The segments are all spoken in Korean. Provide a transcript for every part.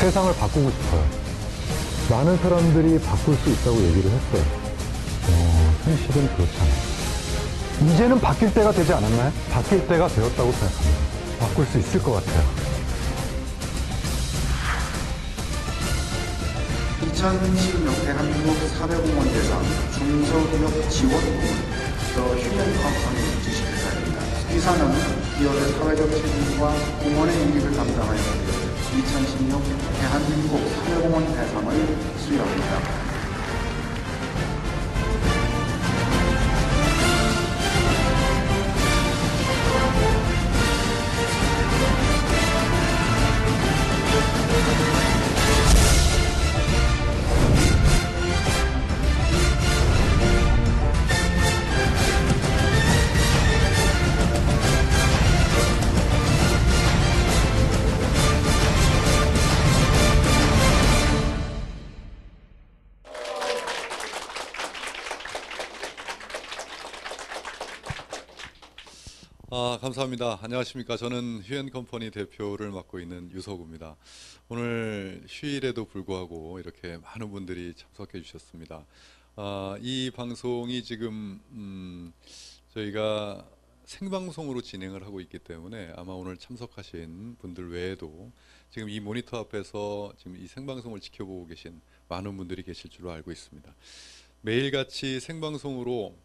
세상을 바꾸고 싶어요. 많은 사람들이 바꿀 수 있다고 얘기를 했어요. 현실은 그렇지 않아요. 이제는 바뀔 때가 되지 않았나요? 바뀔 때가 되었다고 생각합니다. 바꿀 수 있을 것 같아요. 2016 대한민국 사회공헌 대상 중소기업 지원공헌 The Human Company 주식회사입니다. 이사는 기업의 사회적 책임과 공헌의 이익을 담당하여 2016 대한민국 사회공헌 대상을 수여합니다. 감사합니다. 안녕하십니까. 저는 휴앤컴퍼니 대표를 맡고 있는 유석우입니다. 오늘 휴일에도 불구하고 이렇게 많은 분들이 참석해 주셨습니다. 이 방송이 지금 저희가 생방송으로 진행을 하고 있기 때문에 아마 오늘 참석하신 분들 외에도 지금 이 모니터 앞에서 지금 이 생방송을 지켜보고 계신 많은 분들이 계실 줄로 알고 있습니다. 매일같이 생방송으로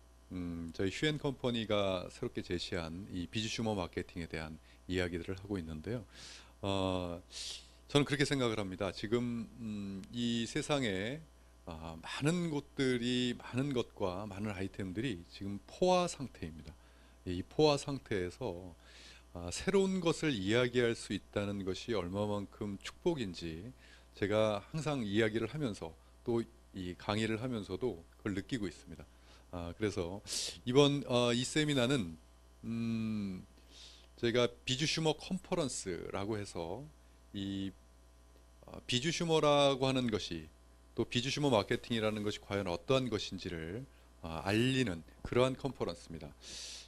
저희 휴앤컴퍼니가 새롭게 제시한 이 비즈슈머 마케팅에 대한 이야기들을 하고 있는데요. 저는 그렇게 생각을 합니다. 지금 이 세상에 많은 곳들이, 많은 것과 많은 아이템들이 지금 포화 상태입니다. 이 포화 상태에서 새로운 것을 이야기할 수 있다는 것이 얼마만큼 축복인지 제가 항상 이야기를 하면서 또 이 강의를 하면서도 그걸 느끼고 있습니다. 그래서 이번 이 세미나는 저희가 비즈슈머 컨퍼런스라고 해서 이 비즈슈머라고 하는 것이 또 비즈슈머 마케팅이라는 것이 과연 어떠한 것인지를 알리는 그러한 컨퍼런스입니다.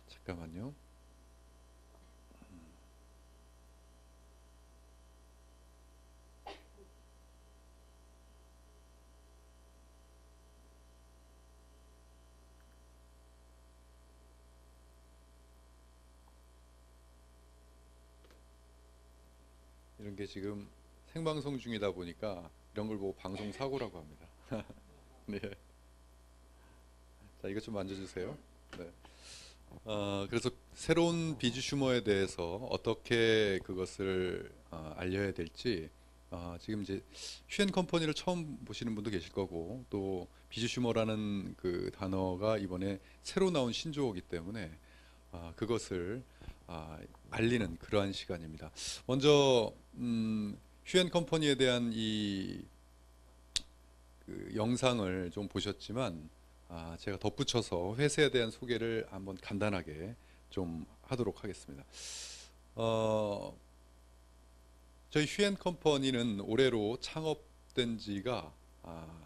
잠깐만요. 이런 게 지금 생방송 중이다 보니까 이런 걸 보고 방송 사고라고 합니다. 네. 자, 이것 좀 만져주세요. 네. 그래서 새로운 비즈슈머에 대해서 어떻게 그것을 알려야 될지 지금 이제 휴앤컴퍼니를 처음 보시는 분도 계실 거고 또 비즈슈머라는 그 단어가 이번에 새로 나온 신조어이기 때문에 그것을 알리는 그러한 시간입니다. 먼저 휴앤컴퍼니에 대한 그 영상을 좀 보셨지만 제가 덧붙여서 회사에 대한 소개를 한번 간단하게 좀 하도록 하겠습니다. 저희 휴앤컴퍼니는 올해로 창업된 지가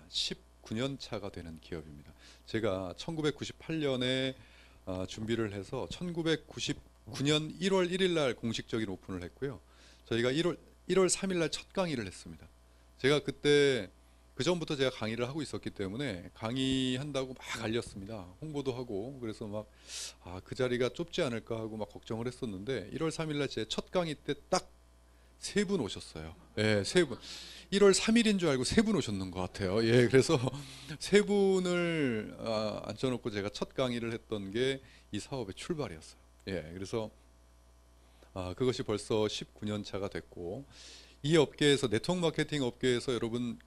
19년 차가 되는 기업입니다. 제가 1998년에 준비를 해서 1999년 1월 1일 날 공식적인 오픈을 했고요. 저희가 1월 3일 날 첫 강의를 했습니다. 제가 그때 그 전부터 제가 강의를 하고 있었기 때문에 강의한다고 막 알렸습니다. 홍보도 하고 그래서 막 그 자리가 좁지 않을까 하고 막 걱정을 했었는데 1월 3일 날 제 첫 강의 때 딱 3분 오셨어요. 예, 3분. 1월 3일인 줄 알고 3분 오셨는 것 같아요. 예, 그래서 3분을 앉혀놓고 제가 첫 강의를 했던 게 이 사업의 출발이었어요. 예, 그래서 그것이 벌써 19년 차가 됐고 이 업계에서 네트워크 마케팅 업계에서 여러분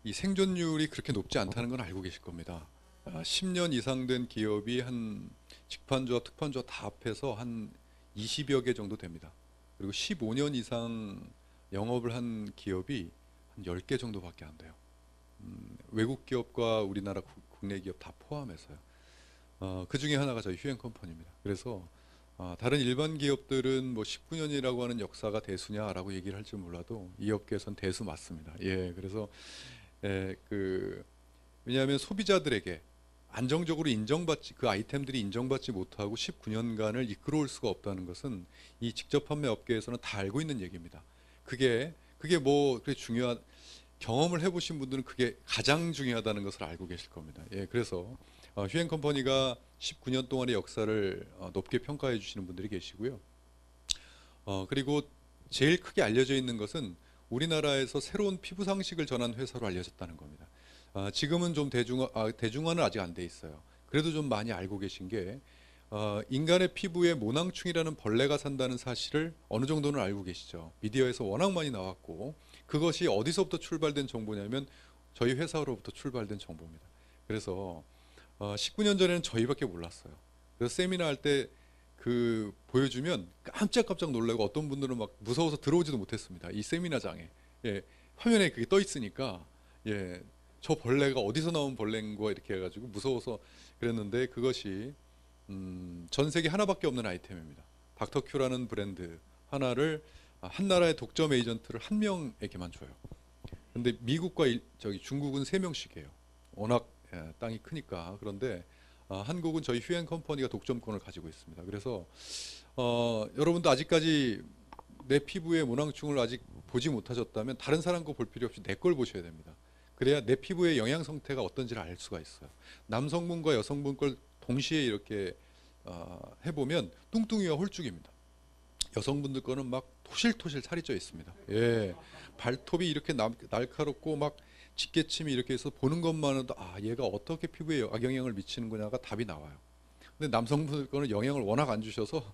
이 생존율이 그렇게 높지 않다는 건 알고 계실 겁니다. 10년 이상 된 기업이 한 직판주와 특판주와 다 합해서 한 20여 개 정도 됩니다. 그리고 15년 이상 영업을 한 기업이 한 10개 정도밖에 안 돼요. 외국 기업과 우리나라 국내 기업 다 포함해서요. 그 중에 하나가 저희 휴앤컴퍼니입니다. 그래서 다른 일반 기업들은 뭐 19년이라고 하는 역사가 대수냐라고 얘기를 할지 몰라도 이 업계에선 대수 맞습니다. 예, 그래서 왜냐하면 소비자들에게 안정적으로 인정받지 그 아이템들이 인정받지 못하고 19년간을 이끌어올 수가 없다는 것은 이 직접 판매 업계에서는 다 알고 있는 얘기입니다. 그게 그게 뭐 그게 중요한 경험을 해보신 분들은 그게 가장 중요하다는 것을 알고 계실 겁니다. 예, 그래서 휴엔 컴퍼니가 19년 동안의 역사를 높게 평가해 주시는 분들이 계시고요. 그리고 제일 크게 알려져 있는 것은 우리나라에서 새로운 피부 상식을 전한 회사로 알려졌다는 겁니다. 지금은 좀 대중화는 아직 안 돼 있어요. 그래도 좀 많이 알고 계신 게 인간의 피부에 모낭충이라는 벌레가 산다는 사실을 어느 정도는 알고 계시죠. 미디어에서 워낙 많이 나왔고 그것이 어디서부터 출발된 정보냐면 저희 회사로부터 출발된 정보입니다. 그래서 19년 전에는 저희밖에 몰랐어요. 그래서 세미나 할 때 그 보여주면 깜짝깜짝 놀라고 어떤 분들은 막 무서워서 들어오지도 못했습니다. 이 세미나장에. 예, 화면에 그게 떠 있으니까 예, 저 벌레가 어디서 나온 벌레인 거 이렇게 해가지고 무서워서 그랬는데 그것이 전 세계 하나밖에 없는 아이템입니다. 닥터큐라는 브랜드 하나를 한 나라의 독점 에이전트를 한 명에게만 줘요. 근데 미국과 중국은 3명씩이에요. 워낙 땅이 크니까. 그런데 한국은 저희 휴엔 컴퍼니가 독점권을 가지고 있습니다. 그래서 여러분도 아직까지 내 피부에 모낭충을 아직 보지 못하셨다면 다른 사람 거 볼 필요 없이 내 걸 보셔야 됩니다. 그래야 내 피부의 영양 상태가 어떤지를 알 수가 있어요. 남성분과 여성분 걸 동시에 이렇게 해보면 뚱뚱이와 홀쭉입니다. 여성분들 거는 막 토실토실 살이 쪄 있습니다. 예, 발톱이 이렇게 날카롭고 막 집게침이 이렇게 해서 보는 것만으로도 얘가 어떻게 피부에 악영향을 미치는 거냐가 답이 나와요. 근데 남성분들 거는 영향을 워낙 안 주셔서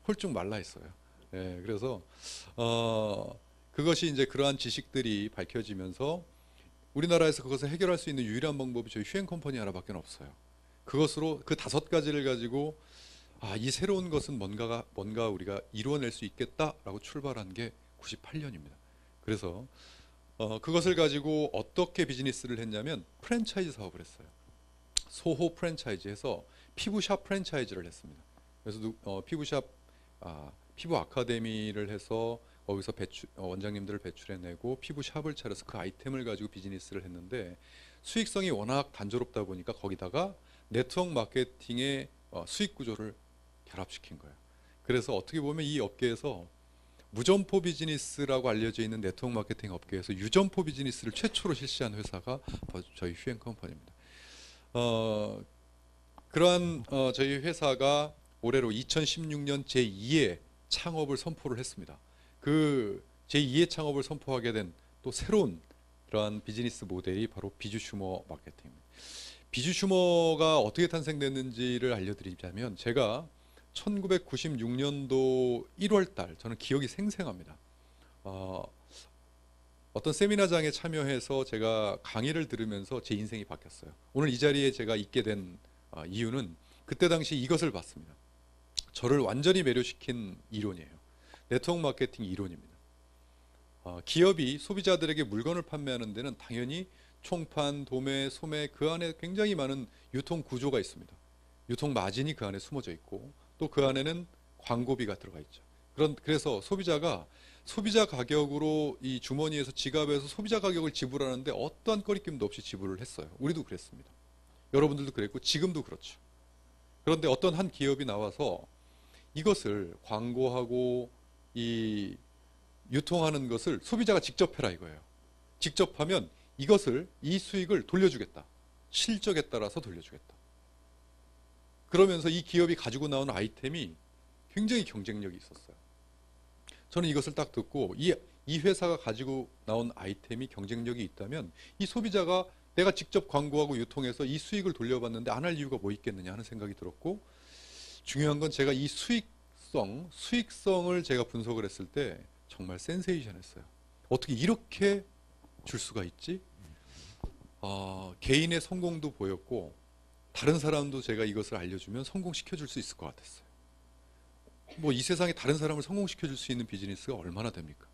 홀쭉 말라 있어요. 예, 그래서 그것이 이제 그러한 지식들이 밝혀지면서 우리나라에서 그것을 해결할 수 있는 유일한 방법이 저희 휴엔 컴퍼니 하나밖에 없어요. 그것으로 그 5가지를 가지고 이 새로운 것은 뭔가 우리가 이루어낼 수 있겠다라고 출발한 게 98년입니다. 그래서 그것을 가지고 어떻게 비즈니스를 했냐면 프랜차이즈 사업을 했어요. 소호 프랜차이즈에서 피부샵 프랜차이즈를 했습니다. 그래서 피부샵 피부 아카데미를 해서 거기서 원장님들을 배출해내고 피부샵을 차려서 그 아이템을 가지고 비즈니스를 했는데 수익성이 워낙 단조롭다 보니까 거기다가 네트워크 마케팅의 수익 구조를 결합시킨 거예요. 그래서 어떻게 보면 이 업계에서 무점포 비즈니스라고 알려져 있는 네트워크 마케팅 업계에서 유점포 비즈니스를 최초로 실시한 회사가 저희 휴엔 컴퍼니입니다. 그러한 저희 회사가 올해로 2016년 제2의 창업을 선포를 했습니다. 그 제2의 창업을 선포하게 된 또 새로운 그러한 비즈니스 모델이 바로 비주슈머 마케팅입니다. 비주슈머가 어떻게 탄생됐는지를 알려드리자면 제가 1996년도 1월달 저는 기억이 생생합니다. 어떤 세미나장에 참여해서 제가 강의를 들으면서 제 인생이 바뀌었어요. 오늘 이 자리에 제가 있게 된 이유는 그때 당시 이것을 봤습니다. 저를 완전히 매료시킨 이론이에요. 네트워크 마케팅 이론입니다. 기업이 소비자들에게 물건을 판매하는 데는 당연히 총판, 도매, 소매 그 안에 굉장히 많은 유통 구조가 있습니다. 유통 마진이 그 안에 숨어져 있고 또 그 안에는 광고비가 들어가 있죠. 그래서 소비자가 소비자 가격으로 이 주머니에서 지갑에서 소비자 가격을 지불하는데 어떠한 거리낌도 없이 지불을 했어요. 우리도 그랬습니다. 여러분들도 그랬고 지금도 그렇죠. 그런데 어떤 한 기업이 나와서 이것을 광고하고 이 유통하는 것을 소비자가 직접 해라 이거예요. 직접 하면 이 수익을 돌려주겠다. 실적에 따라서 돌려주겠다. 그러면서 이 기업이 가지고 나온 아이템이 굉장히 경쟁력이 있었어요. 저는 이것을 딱 듣고 이 회사가 가지고 나온 아이템이 경쟁력이 있다면 이 소비자가 내가 직접 광고하고 유통해서 이 수익을 돌려받는데 안 할 이유가 뭐 있겠느냐 하는 생각이 들었고 중요한 건 제가 이 수익성을 제가 분석을 했을 때 정말 센세이션했어요. 어떻게 이렇게 줄 수가 있지? 개인의 성공도 보였고 다른 사람도 제가 이것을 알려주면 성공시켜줄 수 있을 것 같았어요. 뭐 이 세상에 다른 사람을 성공시켜줄 수 있는 비즈니스가 얼마나 됩니까?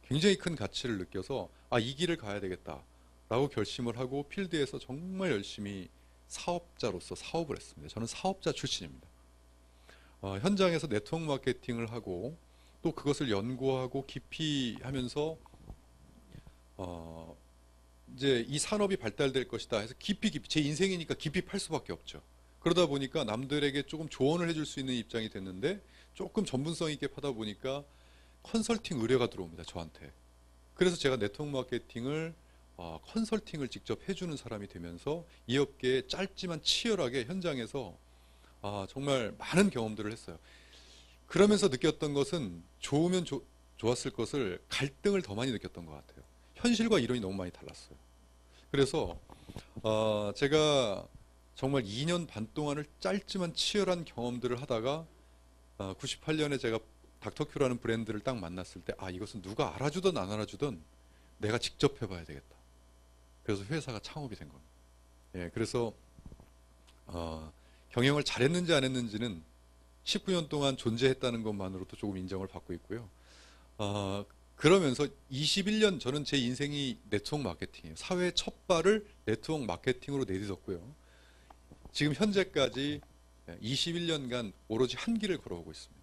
굉장히 큰 가치를 느껴서 이 길을 가야 되겠다라고 결심을 하고 필드에서 정말 열심히 사업자로서 사업을 했습니다. 저는 사업자 출신입니다. 현장에서 네트워크 마케팅을 하고 또 그것을 연구하고 깊이 하면서 이제 이 산업이 발달될 것이다 해서 깊이 제 인생이니까 깊이 팔 수밖에 없죠. 그러다 보니까 남들에게 조금 조언을 해줄 수 있는 입장이 됐는데 조금 전문성 있게 파다 보니까 컨설팅 의뢰가 들어옵니다. 저한테. 그래서 제가 네트워크 마케팅을 컨설팅을 직접 해주는 사람이 되면서 이 업계에 짧지만 치열하게 현장에서 정말 많은 경험들을 했어요. 그러면서 느꼈던 것은 좋으면 좋았을 것을 갈등을 더 많이 느꼈던 것 같아요. 현실과 이론이 너무 많이 달랐어요. 그래서 제가 정말 2년 반 동안을 짧지만 치열한 경험들을 하다가 98년에 제가 닥터큐라는 브랜드를 딱 만났을 때 이것은 누가 알아주든 안 알아주든 내가 직접 해봐야 되겠다. 그래서 회사가 창업이 된 겁니다. 예, 그래서 경영을 잘했는지 안 했는지는 19년 동안 존재했다는 것만으로도 조금 인정을 받고 있고요. 그러면서 21년 저는 제 인생이 네트워크 마케팅이에요. 사회의 첫 발을 네트워크 마케팅으로 내딛었고요. 지금 현재까지 21년간 오로지 한 길을 걸어오고 있습니다.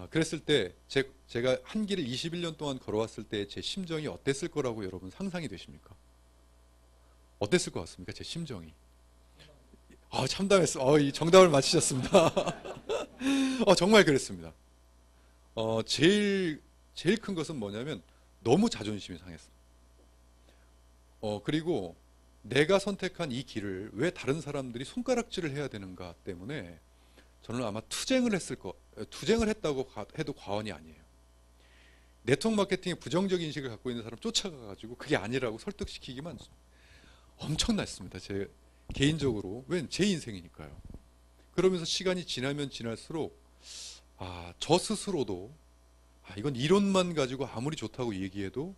그랬을 때 제가 한 길을 21년 동안 걸어왔을 때 제 심정이 어땠을 거라고 여러분 상상이 되십니까? 어땠을 것 같습니까? 제 심정이. 참담했어. 이 정답을 맞히셨습니다. 정말 그랬습니다. 제일 큰 것은 뭐냐면 너무 자존심이 상했어. 그리고 내가 선택한 이 길을 왜 다른 사람들이 손가락질을 해야 되는가 때문에 저는 아마 투쟁을 했다고 해도 과언이 아니에요. 네트워크 마케팅에 부정적 인식을 갖고 있는 사람 쫓아가가지고 그게 아니라고 설득시키기만 엄청났습니다. 제 개인적으로. 왜? 제 인생이니까요. 그러면서 시간이 지나면 지날수록 저 스스로도 이건 이론만 가지고 아무리 좋다고 얘기해도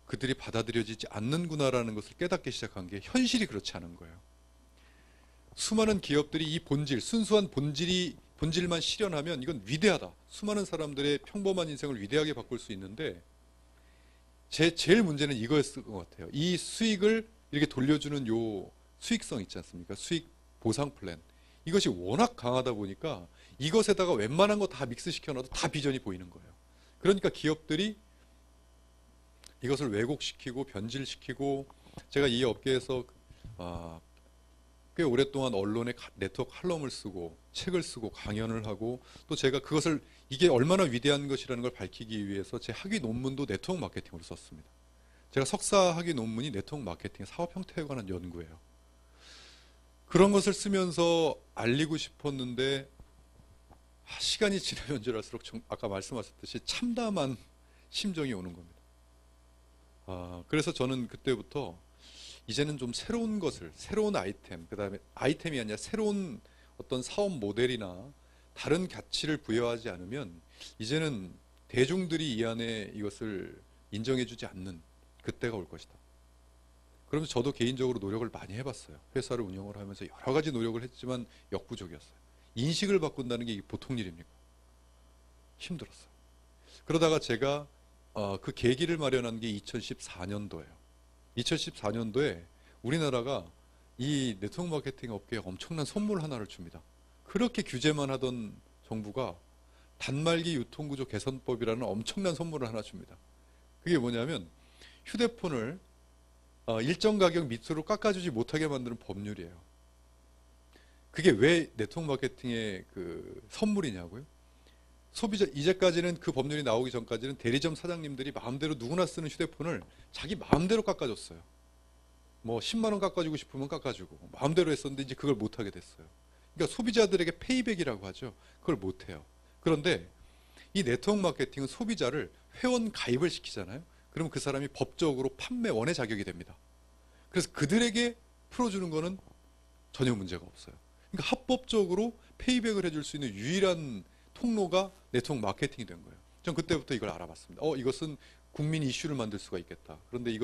그들이 받아들여지지 않는구나라는 것을 깨닫기 시작한 게 현실이 그렇지 않은 거예요. 수많은 기업들이 이 순수한 본질만 실현하면 이건 위대하다. 수많은 사람들의 평범한 인생을 위대하게 바꿀 수 있는데 제일 문제는 이거였을 것 같아요. 이 수익을 이렇게 돌려주는 요 수익성 있지 않습니까? 수익 보상 플랜. 이것이 워낙 강하다 보니까 이것에다가 웬만한 거 다 믹스시켜놔도 다 비전이 보이는 거예요. 그러니까 기업들이 이것을 왜곡시키고 변질시키고, 제가 이 업계에서 꽤 오랫동안 언론에 네트워크 칼럼을 쓰고 책을 쓰고 강연을 하고, 또 제가 그것을 이게 얼마나 위대한 것이라는 걸 밝히기 위해서 제 학위 논문도 네트워크 마케팅으로 썼습니다. 제가 석사 학위 논문이 네트워크 마케팅 사업 형태에 관한 연구예요. 그런 것을 쓰면서 알리고 싶었는데 시간이 지나면 지날수록 아까 말씀하셨듯이 참담한 심정이 오는 겁니다. 그래서 저는 그때부터 이제는 좀 새로운 것을, 새로운 아이템, 그 다음에 아이템이 아니라 새로운 어떤 사업 모델이나 다른 가치를 부여하지 않으면 이제는 대중들이 이 안에 이것을 인정해주지 않는 그때가 올 것이다. 그러면서 저도 개인적으로 노력을 많이 해봤어요. 회사를 운영을 하면서 여러 가지 노력을 했지만 역부족이었어요. 인식을 바꾼다는 게 보통 일입니까? 힘들었어요. 그러다가 제가 그 계기를 마련한 게 2014년도예요. 2014년도에 우리나라가 이 네트워크 마케팅 업계에 엄청난 선물 하나를 줍니다. 그렇게 규제만 하던 정부가 단말기 유통구조 개선법이라는 엄청난 선물을 하나 줍니다. 그게 뭐냐면 휴대폰을 일정 가격 밑으로 깎아주지 못하게 만드는 법률이에요. 그게 왜 네트워크 마케팅의 그 선물이냐고요? 소비자, 이제까지는 그 법률이 나오기 전까지는 대리점 사장님들이 마음대로 누구나 쓰는 휴대폰을 자기 마음대로 깎아줬어요. 뭐 10만 원 깎아주고 싶으면 깎아주고 마음대로 했었는데 이제 그걸 못하게 됐어요. 그러니까 소비자들에게 페이백이라고 하죠. 그걸 못해요. 그런데 이 네트워크 마케팅은 소비자를 회원 가입을 시키잖아요. 그러면 그 사람이 법적으로 판매원의 자격이 됩니다. 그래서 그들에게 풀어주는 거는 전혀 문제가 없어요. 그러니까 합법적으로 페이백을 해줄 수 있는 유일한 통로가 네트워크 마케팅이 된 거예요. 전 그때부터 이걸 알아봤습니다. 이것은 국민 이슈를 만들 수가 있겠다. 그런데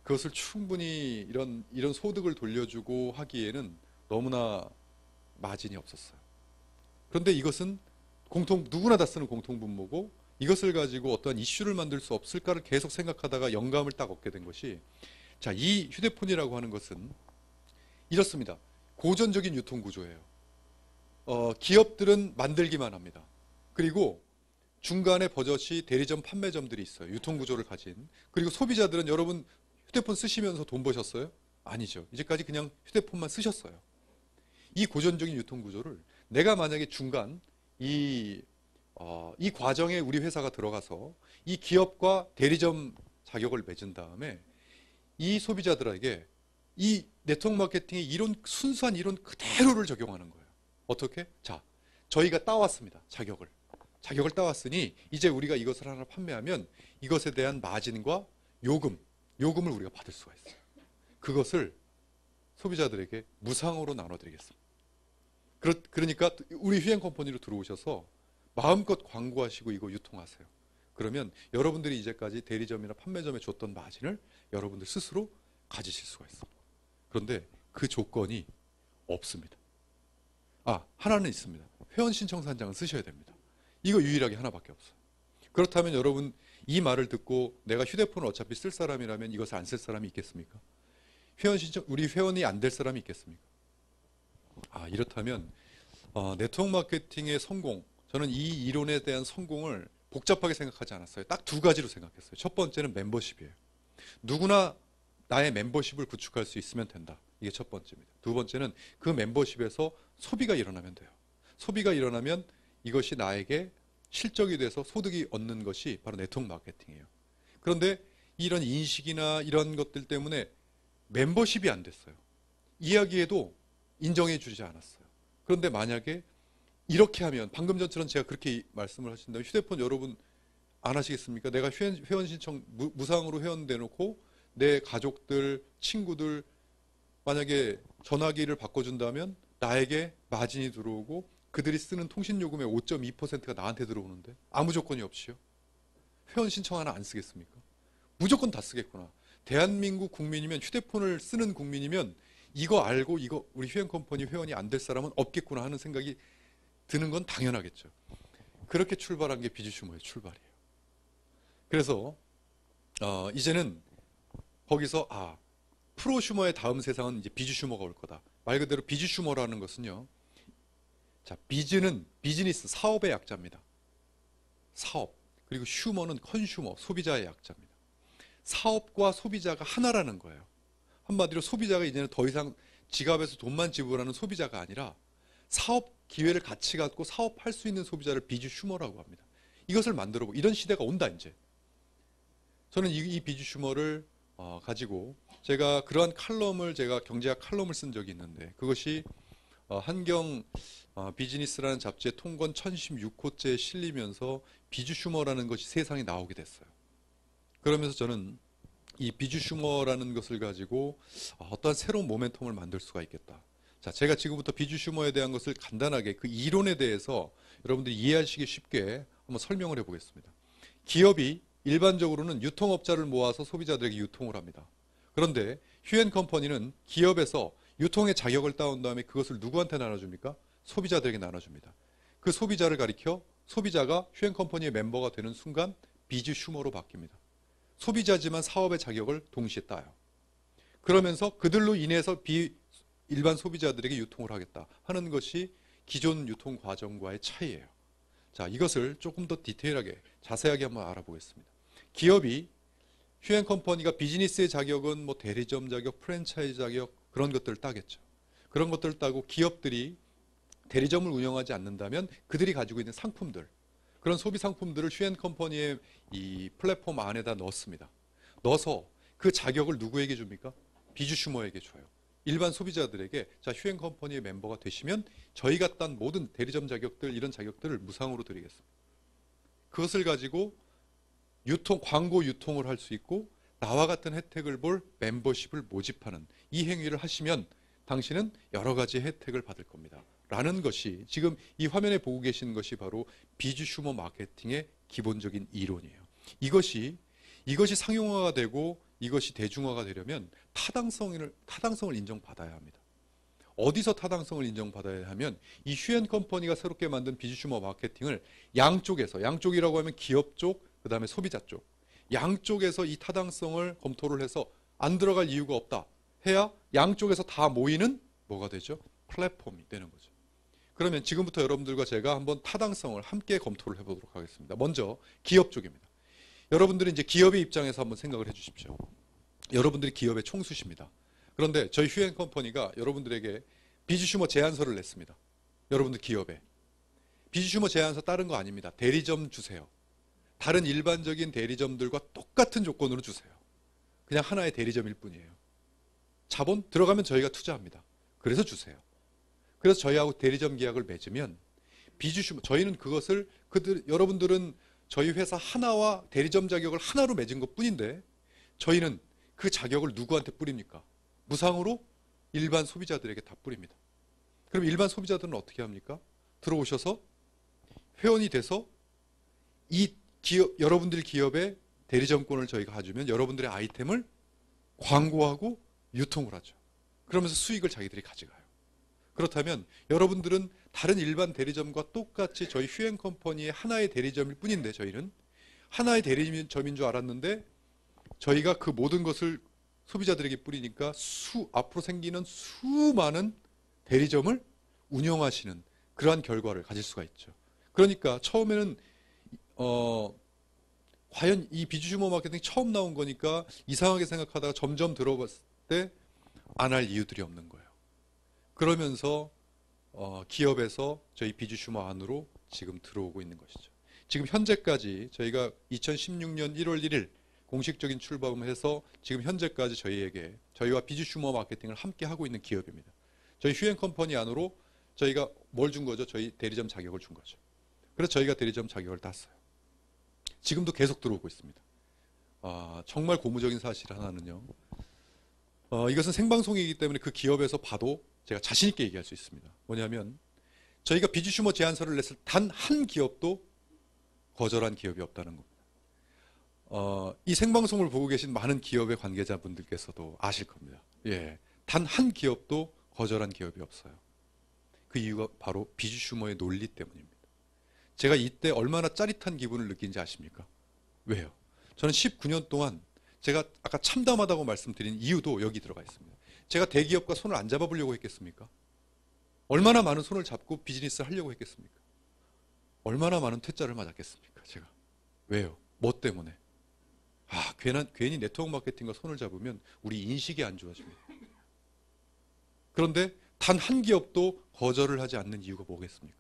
그것을 충분히 이런 소득을 돌려주고 하기에는 너무나 마진이 없었어요. 그런데 이것은 누구나 다 쓰는 공통분모고, 이것을 가지고 어떠한 이슈를 만들 수 없을까를 계속 생각하다가 영감을 딱 얻게 된 것이, 자, 이 휴대폰이라고 하는 것은 이렇습니다. 고전적인 유통구조예요. 기업들은 만들기만 합니다. 그리고 중간에 버젓이 대리점 판매점들이 있어요. 유통구조를 가진. 그리고 소비자들은, 여러분 휴대폰 쓰시면서 돈 버셨어요? 아니죠. 이제까지 그냥 휴대폰만 쓰셨어요. 이 고전적인 유통구조를 내가 만약에 중간 이 이 과정에 우리 회사가 들어가서 이 기업과 대리점 자격을 맺은 다음에 이 소비자들에게 이 네트워크 마케팅의 이론, 순수한 이론 그대로를 적용하는 거예요. 어떻게? 자, 저희가 따왔습니다. 자격을 따왔으니 이제 우리가 이것을 하나 판매하면 이것에 대한 마진과 요금을 우리가 받을 수가 있어요. 그것을 소비자들에게 무상으로 나눠드리겠습니다. 그러니까 우리 휴행 컴퍼니로 들어오셔서 마음껏 광고하시고 이거 유통하세요. 그러면 여러분들이 이제까지 대리점이나 판매점에 줬던 마진을 여러분들 스스로 가지실 수가 있습니다. 그런데 그 조건이 없습니다. 하나는 있습니다. 회원 신청산장을 쓰셔야 됩니다. 이거 유일하게 하나밖에 없어요. 그렇다면 여러분 이 말을 듣고 내가 휴대폰을 어차피 쓸 사람이라면 이것을 안 쓸 사람이 있겠습니까? 우리 회원이 안 될 사람이 있겠습니까? 이렇다면 네트워크 마케팅의 성공, 저는 이 이론에 대한 성공을 복잡하게 생각하지 않았어요. 딱 두 가지로 생각했어요. 첫 번째는 멤버십이에요. 누구나 나의 멤버십을 구축할 수 있으면 된다. 이게 첫 번째입니다. 두 번째는 그 멤버십에서 소비가 일어나면 돼요. 소비가 일어나면 이것이 나에게 실적이 돼서 소득이 얻는 것이 바로 네트워크 마케팅이에요. 그런데 이런 인식이나 이런 것들 때문에 멤버십이 안 됐어요. 이야기해도 인정해 주지 않았어요. 그런데 만약에 이렇게 하면 방금 전처럼 제가 그렇게 말씀을 하신다면 휴대폰 여러분 안 하시겠습니까? 내가 회원 신청 무상으로 회원 대놓고 내 가족들, 친구들 만약에 전화기를 바꿔준다면 나에게 마진이 들어오고 그들이 쓰는 통신요금의 5.2%가 나한테 들어오는데 아무 조건이 없이요. 회원 신청 하나 안 쓰겠습니까? 무조건 다 쓰겠구나. 대한민국 국민이면 휴대폰을 쓰는 국민이면 이거 알고 이거 우리 휴행 컴퍼니 회원이 안 될 사람은 없겠구나 하는 생각이 드는 건 당연하겠죠. 그렇게 출발한 게 비즈슈머의 출발이에요. 그래서 이제는 거기서 프로슈머의 다음 세상은 이제 비즈슈머가 올 거다. 말 그대로 비즈슈머라는 것은요. 자, 비즈는 비즈니스, 사업의 약자입니다. 사업. 그리고 슈머는 컨슈머, 소비자의 약자입니다. 사업과 소비자가 하나라는 거예요. 한마디로 소비자가 이제는 더 이상 지갑에서 돈만 지불하는 소비자가 아니라 사업 기회를 같이 갖고 사업할 수 있는 소비자를 비즈슈머라고 합니다. 이것을 만들어보고 이런 시대가 온다 이제. 저는 이 비즈슈머를 가지고 제가 그러한 칼럼을 제가 경제학 칼럼을 쓴 적이 있는데 그것이 한경 비즈니스라는 잡지의 통권 1016호째에 실리면서 비즈슈머라는 것이 세상에 나오게 됐어요. 그러면서 저는 이 비즈슈머라는 것을 가지고 어떠한 새로운 모멘텀을 만들 수가 있겠다. 자, 제가 지금부터 비즈슈머에 대한 것을 간단하게 그 이론에 대해서 여러분들이 이해하시기 쉽게 한번 설명을 해보겠습니다. 기업이 일반적으로는 유통업자를 모아서 소비자들에게 유통을 합니다. 그런데 휴앤컴퍼니는 기업에서 유통의 자격을 따온 다음에 그것을 누구한테 나눠줍니까? 소비자들에게 나눠줍니다. 그 소비자를 가리켜 소비자가 휴앤컴퍼니의 멤버가 되는 순간 비즈슈머로 바뀝니다. 소비자지만 사업의 자격을 동시에 따요. 그러면서 그들로 인해서 일반 소비자들에게 유통을 하겠다 하는 것이 기존 유통 과정과의 차이예요. 자, 이것을 조금 더 디테일하게 자세하게 한번 알아보겠습니다. 기업이 휴앤컴퍼니가 비즈니스의 자격은 뭐 대리점 자격, 프랜차이즈 자격 그런 것들을 따겠죠. 그런 것들을 따고 기업들이 대리점을 운영하지 않는다면 그들이 가지고 있는 상품들, 그런 소비 상품들을 휴앤컴퍼니의 이 플랫폼 안에다 넣습니다. 넣어서 그 자격을 누구에게 줍니까? 비즈슈머에게 줘요. 일반 소비자들에게 자, 휴앤컴퍼니의 멤버가 되시면 저희가 딴 모든 대리점 자격들 이런 자격들을 무상으로 드리겠습니다. 그것을 가지고 광고 유통을 할 수 있고 나와 같은 혜택을 볼 멤버십을 모집하는 이 행위를 하시면 당신은 여러 가지 혜택을 받을 겁니다. 라는 것이 지금 이 화면에 보고 계시는 것이 바로 비즈슈머 마케팅의 기본적인 이론이에요. 이것이 상용화가 되고 이것이 대중화가 되려면 타당성을 인정받아야 합니다. 어디서 타당성을 인정받아야 하면 이 휴앤컴퍼니가 새롭게 만든 비즈슈머 마케팅을 양쪽이라고 하면 기업 쪽, 그 다음에 소비자 쪽, 양쪽에서 이 타당성을 검토를 해서 안 들어갈 이유가 없다 해야 양쪽에서 다 모이는 뭐가 되죠? 플랫폼이 되는 거죠. 그러면 지금부터 여러분들과 제가 한번 타당성을 함께 검토를 해보도록 하겠습니다. 먼저 기업 쪽입니다. 여러분들이 이제 기업의 입장에서 한번 생각을 해주십시오. 여러분들이 기업의 총수십니다. 그런데 저희 휴앤컴퍼니가 여러분들에게 비즈슈머 제안서를 냈습니다. 여러분들 기업에 비주슈머 제안서 따른 거 아닙니다. 대리점 주세요. 다른 일반적인 대리점들과 똑같은 조건으로 주세요. 그냥 하나의 대리점일 뿐이에요. 자본 들어가면 저희가 투자합니다. 그래서 주세요. 그래서 저희하고 대리점 계약을 맺으면 비주슈머 저희는 그것을 여러분들은 저희 회사 하나와 대리점 자격을 하나로 맺은 것 뿐인데 저희는 그 자격을 누구한테 뿌립니까? 무상으로 일반 소비자들에게 다 뿌립니다. 그럼 일반 소비자들은 어떻게 합니까? 들어오셔서 회원이 돼서 이 기업, 여러분들 기업의 대리점권을 저희가 가지면 여러분들의 아이템을 광고하고 유통을 하죠. 그러면서 수익을 자기들이 가져가요. 그렇다면 여러분들은 다른 일반 대리점과 똑같이 저희 휴앤컴퍼니의 하나의 대리점일 뿐인데 저희는 하나의 대리점인 줄 알았는데 저희가 그 모든 것을 소비자들에게 뿌리니까 앞으로 생기는 수많은 대리점을 운영하시는 그러한 결과를 가질 수가 있죠. 그러니까 처음에는 과연 이 비주슈머 마케팅이 처음 나온 거니까 이상하게 생각하다가 점점 들어봤을 때 안 할 이유들이 없는 거예요. 그러면서 기업에서 저희 비주슈머 안으로 지금 들어오고 있는 것이죠. 지금 현재까지 저희가 2016년 1월 1일 공식적인 출범을 해서 지금 현재까지 저희와 비주슈머 마케팅을 함께 하고 있는 기업입니다. 저희 휴앤컴퍼니 안으로 저희가 뭘 준 거죠? 저희 대리점 자격을 준 거죠. 그래서 저희가 대리점 자격을 땄어요. 지금도 계속 들어오고 있습니다. 정말 고무적인 사실 하나는요. 이것은 생방송이기 때문에 그 기업에서 봐도 제가 자신 있게 얘기할 수 있습니다. 뭐냐면 저희가 비주슈머 제안서를 냈을 단 한 기업도 거절한 기업이 없다는 겁니다. 이 생방송을 보고 계신 많은 기업의 관계자분들께서도 아실 겁니다. 예, 단 한 기업도 거절한 기업이 없어요. 그 이유가 바로 비주슈머의 논리 때문입니다. 제가 이때 얼마나 짜릿한 기분을 느낀지 아십니까? 왜요? 저는 19년 동안 제가 아까 참담하다고 말씀드린 이유도 여기 들어가 있습니다. 제가 대기업과 손을 안 잡아보려고 했겠습니까? 얼마나 많은 손을 잡고 비즈니스를 하려고 했겠습니까? 얼마나 많은 퇴짜를 맞았겠습니까? 제가. 왜요? 뭐 때문에? 괜히 네트워크 마케팅과 손을 잡으면 우리 인식이 안 좋아집니다. 그런데 단 한 기업도 거절을 하지 않는 이유가 뭐겠습니까?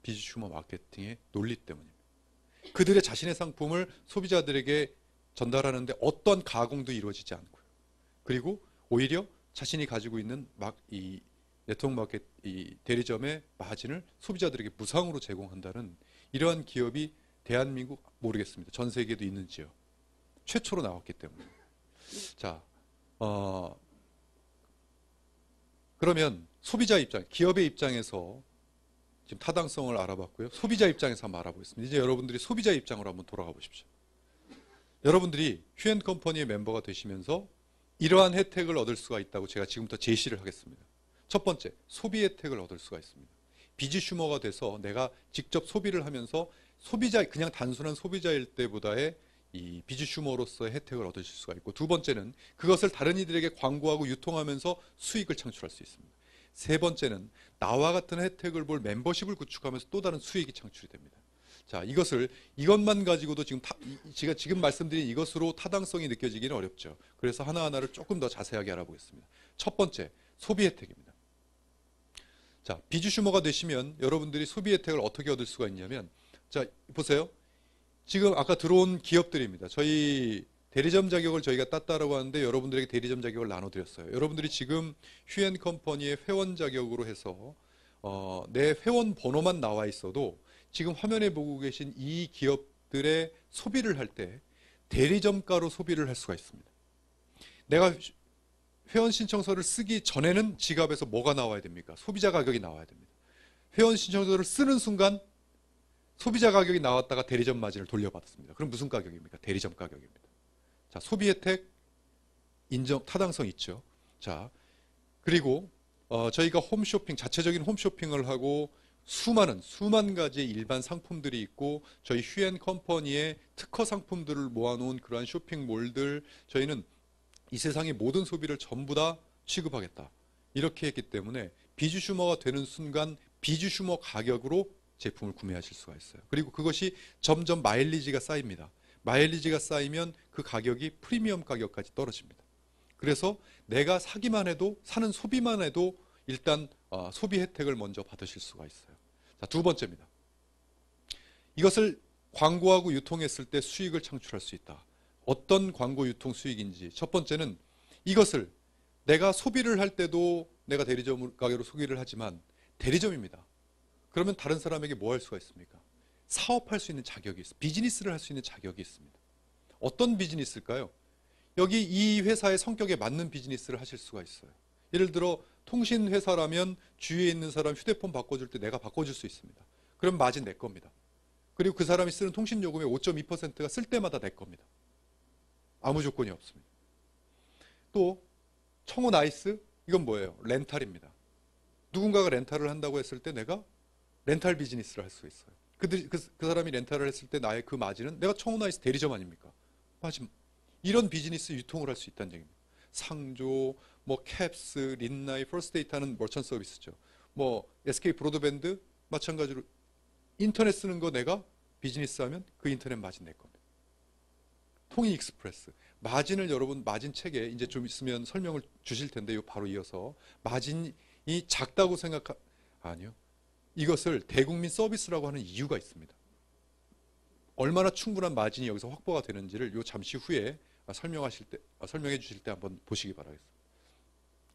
비주슈머 마케팅의 논리 때문입니다. 그들의 자신의 상품을 소비자들에게 전달하는데 어떤 가공도 이루어지지 않고요. 그리고 오히려 자신이 가지고 있는 이 네트워크 마켓 이 대리점의 마진을 소비자들에게 무상으로 제공한다는 이러한 기업이 대한민국 모르겠습니다. 전 세계에도 있는지요. 최초로 나왔기 때문에. 자, 그러면 소비자 입장, 기업의 입장에서 지금 타당성을 알아봤고요. 소비자 입장에서 한번 알아보겠습니다. 이제 여러분들이 소비자 입장으로 한번 돌아가 보십시오. 여러분들이 휴앤컴퍼니의 멤버가 되시면서 이러한 혜택을 얻을 수가 있다고 제가 지금부터 제시를 하겠습니다. 첫 번째, 소비 혜택을 얻을 수가 있습니다. 비주슈머가 돼서 내가 직접 소비를 하면서 그냥 단순한 소비자일 때보다의 이 비주슈머로서의 혜택을 얻으실 수가 있고, 두 번째는 그것을 다른 이들에게 광고하고 유통하면서 수익을 창출할 수 있습니다. 세 번째는 나와 같은 혜택을 볼 멤버십을 구축하면서 또 다른 수익이 창출이 됩니다. 자, 이것만 가지고도 제가 지금 말씀드린 이것으로 타당성이 느껴지기는 어렵죠. 그래서 하나하나를 조금 더 자세하게 알아보겠습니다. 첫 번째, 소비 혜택입니다. 자, 비주슈머가 되시면 여러분들이 소비 혜택을 어떻게 얻을 수가 있냐면, 자, 보세요. 지금 아까 들어온 기업들입니다. 저희 대리점 자격을 저희가 땄다라고 하는데 여러분들에게 대리점 자격을 나눠드렸어요. 여러분들이 지금 휴앤컴퍼니의 회원 자격으로 해서 내 회원 번호만 나와 있어도 지금 화면에 보고 계신 이 기업들의 소비를 할 때 대리점가로 소비를 할 수가 있습니다. 내가 회원 신청서를 쓰기 전에는 지갑에서 뭐가 나와야 됩니까? 소비자 가격이 나와야 됩니다. 회원 신청서를 쓰는 순간 소비자 가격이 나왔다가 대리점 마진을 돌려받았습니다. 그럼 무슨 가격입니까? 대리점 가격입니다. 자, 소비 혜택 인정 타당성 있죠. 자, 그리고 저희가 홈쇼핑, 자체적인 홈쇼핑을 하고 수만 가지의 일반 상품들이 있고 저희 휴앤컴퍼니의 특허 상품들을 모아놓은 그러한 쇼핑몰들, 저희는 이 세상의 모든 소비를 전부 다 취급하겠다. 이렇게 했기 때문에 비주슈머가 되는 순간 비주슈머 가격으로 제품을 구매하실 수가 있어요. 그리고 그것이 점점 마일리지가 쌓입니다. 마일리지가 쌓이면 그 가격이 프리미엄 가격까지 떨어집니다. 그래서 내가 사는 소비만 해도 일단 소비 혜택을 먼저 받으실 수가 있어요. 자, 두 번째입니다. 이것을 광고하고 유통했을 때 수익을 창출할 수 있다. 어떤 광고 유통 수익인지. 첫 번째는 이것을 내가 소비를 할 때도 내가 대리점 가게로 소개를 하지만 대리점입니다. 그러면 다른 사람에게 뭐 할 수가 있습니까? 사업할 수 있는 자격이 있습니다. 비즈니스를 할 수 있는 자격이 있습니다. 어떤 비즈니스일까요? 여기 이 회사의 성격에 맞는 비즈니스를 하실 수가 있어요. 예를 들어 통신회사라면 주위에 있는 사람 휴대폰 바꿔줄 때 내가 바꿔줄 수 있습니다. 그럼 마진 내 겁니다. 그리고 그 사람이 쓰는 통신요금의 5.2%가 쓸 때마다 내 겁니다. 아무 조건이 없습니다. 또 청호 나이스, 이건 뭐예요? 렌탈입니다. 누군가가 렌탈을 한다고 했을 때 내가 렌탈 비즈니스를 할 수 있어요. 그 사람이 렌탈을 했을 때 나의 그 마진은 내가 청호 나이스 대리점 아닙니까? 마진. 이런 비즈니스 유통을 할 수 있다는 얘기입니다. 상조, 뭐 캡스, 린나이, 퍼스트데이트하는 머천 서비스죠. 뭐 SK 브로드밴드 마찬가지로 인터넷 쓰는 거 내가 비즈니스 하면 그 인터넷 마진 내 겁니다. 통일 익스프레스. 마진을 여러분 마진 책에 이제 좀 있으면 설명을 주실 텐데요. 바로 이어서 마진이 작다고 아니요. 이것을 대국민 서비스라고 하는 이유가 있습니다. 얼마나 충분한 마진이 여기서 확보가 되는지를 요 잠시 후에 설명해 주실 때 한번 보시기 바라겠습니다.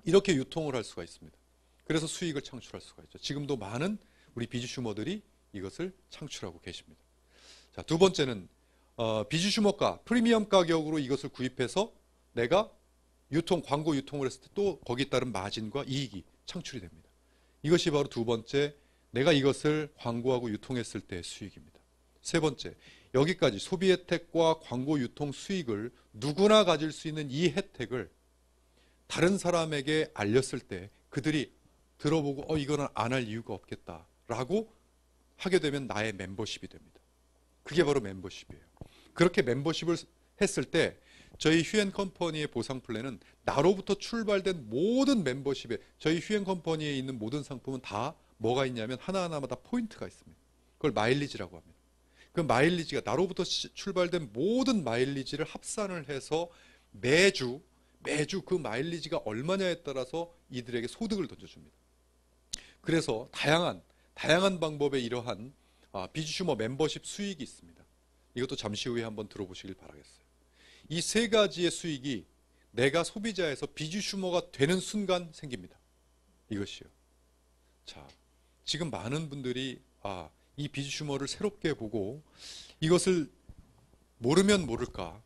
이렇게 유통을 할 수가 있습니다. 그래서 수익을 창출할 수가 있죠. 지금도 많은 우리 비즈슈머들이 이것을 창출하고 계십니다. 자, 두 번째는 비즈슈머가 프리미엄 가격으로 이것을 구입해서 내가 광고 유통을 했을 때 또 거기에 따른 마진과 이익이 창출이 됩니다. 이것이 바로 두 번째, 내가 이것을 광고하고 유통했을 때의 수익입니다. 세 번째, 여기까지 소비 혜택과 광고 유통 수익을 누구나 가질 수 있는 이 혜택을 다른 사람에게 알렸을 때 그들이 들어보고 이거는 안 할 이유가 없겠다라고 하게 되면 나의 멤버십이 됩니다. 그게 바로 멤버십이에요. 그렇게 멤버십을 했을 때 저희 휴앤컴퍼니의 보상 플랜은 나로부터 출발된 모든 멤버십에 저희 휴앤컴퍼니에 있는 모든 상품은 다 뭐가 있냐면 하나하나마다 포인트가 있습니다. 그걸 마일리지라고 합니다. 그 마일리지가 나로부터 출발된 모든 마일리지를 합산을 해서 매주 그 마일리지가 얼마냐에 따라서 이들에게 소득을 던져줍니다. 그래서 다양한 방법의 이러한 비즈슈머 멤버십 수익이 있습니다. 이것도 잠시 후에 한번 들어보시길 바라겠어요. 이 세 가지의 수익이 내가 소비자에서 비즈슈머가 되는 순간 생깁니다. 이것이요. 자, 지금 많은 분들이 이 비즈슈머를 새롭게 보고 이것을 모르면 모를까,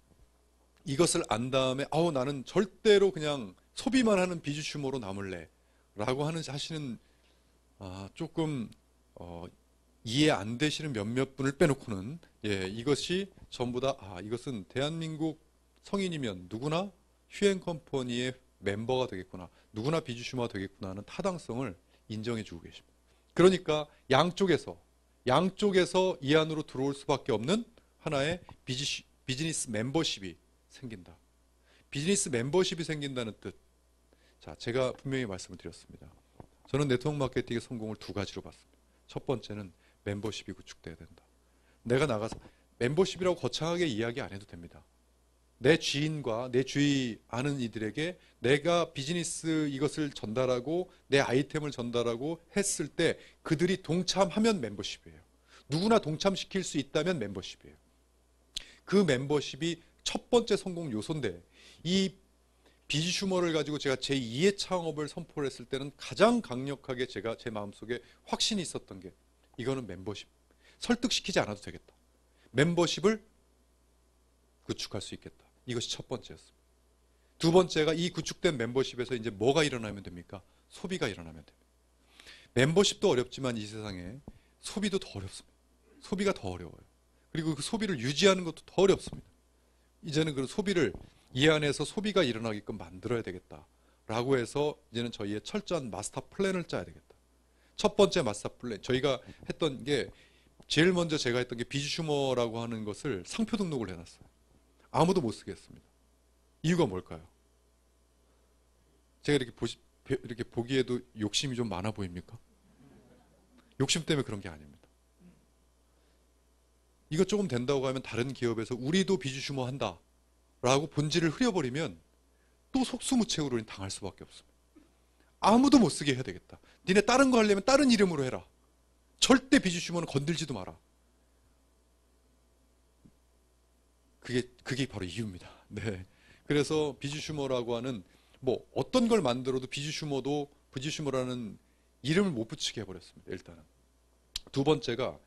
이것을 안 다음에 나는 절대로 그냥 소비만 하는 비즈슈머로 남을래 라고 하시는 조금 이해 안 되시는 몇몇 분을 빼놓고는 이것이 전부 다 이것은 대한민국 성인이면 누구나 휴앤컴퍼니의 멤버가 되겠구나, 누구나 비즈슈머가 되겠구나 하는 타당성을 인정해 주고 계십니다. 그러니까 양쪽에서 이 안으로 들어올 수밖에 없는 하나의 비즈니스 멤버십이 생긴다. 비즈니스 멤버십이 생긴다는 뜻. 자, 제가 분명히 말씀을 드렸습니다. 저는 네트워크 마케팅의 성공을 두 가지로 봤습니다. 첫 번째는 멤버십이 구축돼야 된다. 내가 나가서 멤버십이라고 거창하게 이야기 안 해도 됩니다. 내 지인과 내 주위 아는 이들에게 내가 비즈니스 이것을 전달하고 내 아이템을 전달하고 했을 때 그들이 동참하면 membership이에요. 누구나 동참시킬 수 있다면 멤버십이에요. 그 멤버십이 첫 번째 성공 요소인데, 이 비즈슈머를 가지고 제가 제2의 창업을 선포를 했을 때는 가장 강력하게 제가 제 마음속에 확신이 있었던 게 이거는 멤버십. 설득시키지 않아도 되겠다. 멤버십을 구축할 수 있겠다. 이것이 첫 번째였습니다. 두 번째가 이 구축된 멤버십에서 이제 뭐가 일어나면 됩니까? 소비가 일어나면 됩니다. 멤버십도 어렵지만 이 세상에 소비도 더 어렵습니다. 소비가 더 어려워요. 그리고 그 소비를 유지하는 것도 더 어렵습니다. 이제는 그 소비를 이 안에서 소비가 일어나게끔 만들어야 되겠다라고 해서 이제는 저희의 철저한 마스터 플랜을 짜야 되겠다. 첫 번째 마스터 플랜, 저희가 했던 게 제일 먼저 제가 했던 게 비즈슈머라고 하는 것을 상표 등록을 해놨어요. 아무도 못 쓰게 했습니다. 이유가 뭘까요? 제가 이렇게 보기에도 욕심이 좀 많아 보입니까? 욕심 때문에 그런 게 아닙니다. 이거 조금 된다고 하면 다른 기업에서 우리도 비즈슈머 한다 라고 본질을 흐려버리면 또 속수무책으로 당할 수밖에 없습니다. 아무도 못 쓰게 해야 되겠다. 니네 다른 거 하려면 다른 이름으로 해라. 절대 비주슈머는 건들지도 마라. 그게 바로 이유입니다. 네. 그래서 비주슈머라고 하는 뭐 어떤 걸 만들어도 비주슈머라는 이름을 못 붙이게 해버렸습니다. 일단은 두 번째가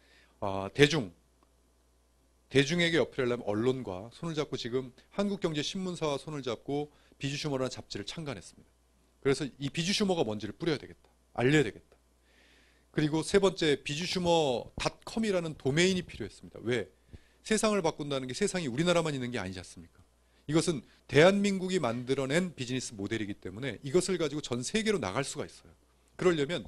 대중에게 어필하려면 언론과 손을 잡고 지금 한국경제신문사와 손을 잡고 비주슈머라는 잡지를 창간했습니다. 그래서 이 비주슈머가 뭔지를 뿌려야 되겠다. 알려야 되겠다. 그리고 세 번째, 비주슈머닷컴이라는 도메인이 필요했습니다. 왜? 세상을 바꾼다는 게 세상이 우리나라만 있는 게 아니지 않습니까? 이것은 대한민국이 만들어낸 비즈니스 모델이기 때문에 이것을 가지고 전 세계로 나갈 수가 있어요. 그러려면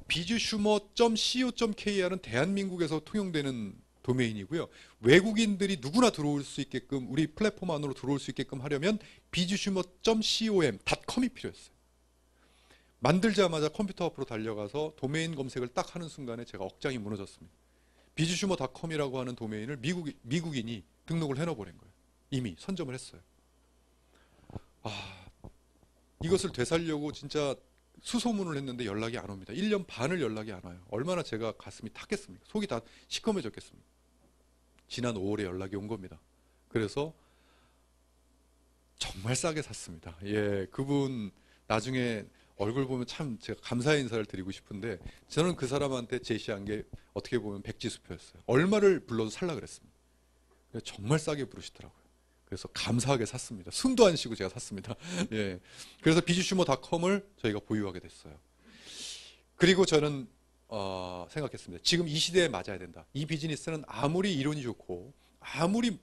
비주슈머.co.kr은 대한민국에서 통용되는 도메인이고요. 외국인들이 누구나 들어올 수 있게끔, 우리 플랫폼 안으로 들어올 수 있게끔 하려면 비주슈머.com이 필요했어요. 만들자마자 컴퓨터 앞으로 달려가서 도메인 검색을 딱 하는 순간에 제가 억장이 무너졌습니다. 비주슈머닷컴이라고 하는 도메인을 미국인이 등록을 해놔버린 거예요. 이미 선점을 했어요. 이것을 되살려고 진짜 수소문을 했는데 연락이 안 옵니다. 1년 반을 연락이 안 와요. 얼마나 제가 가슴이 탔겠습니까? 속이 다 시커매졌겠습니까? 지난 5월에 연락이 온 겁니다. 그래서 정말 싸게 샀습니다. 예, 그분 나중에 얼굴 보면 참 제가 감사의 인사를 드리고 싶은데, 저는 그 사람한테 제시한 게 어떻게 보면 백지수표였어요. 얼마를 불러도 살라 그랬습니다. 정말 싸게 부르시더라고요. 그래서 감사하게 샀습니다. 숨도 안 쉬고 제가 샀습니다. 예. 그래서 비주슈머닷컴을 저희가 보유하게 됐어요. 그리고 저는 생각했습니다. 지금 이 시대에 맞아야 된다. 이 비즈니스는 아무리 이론이 좋고 아무리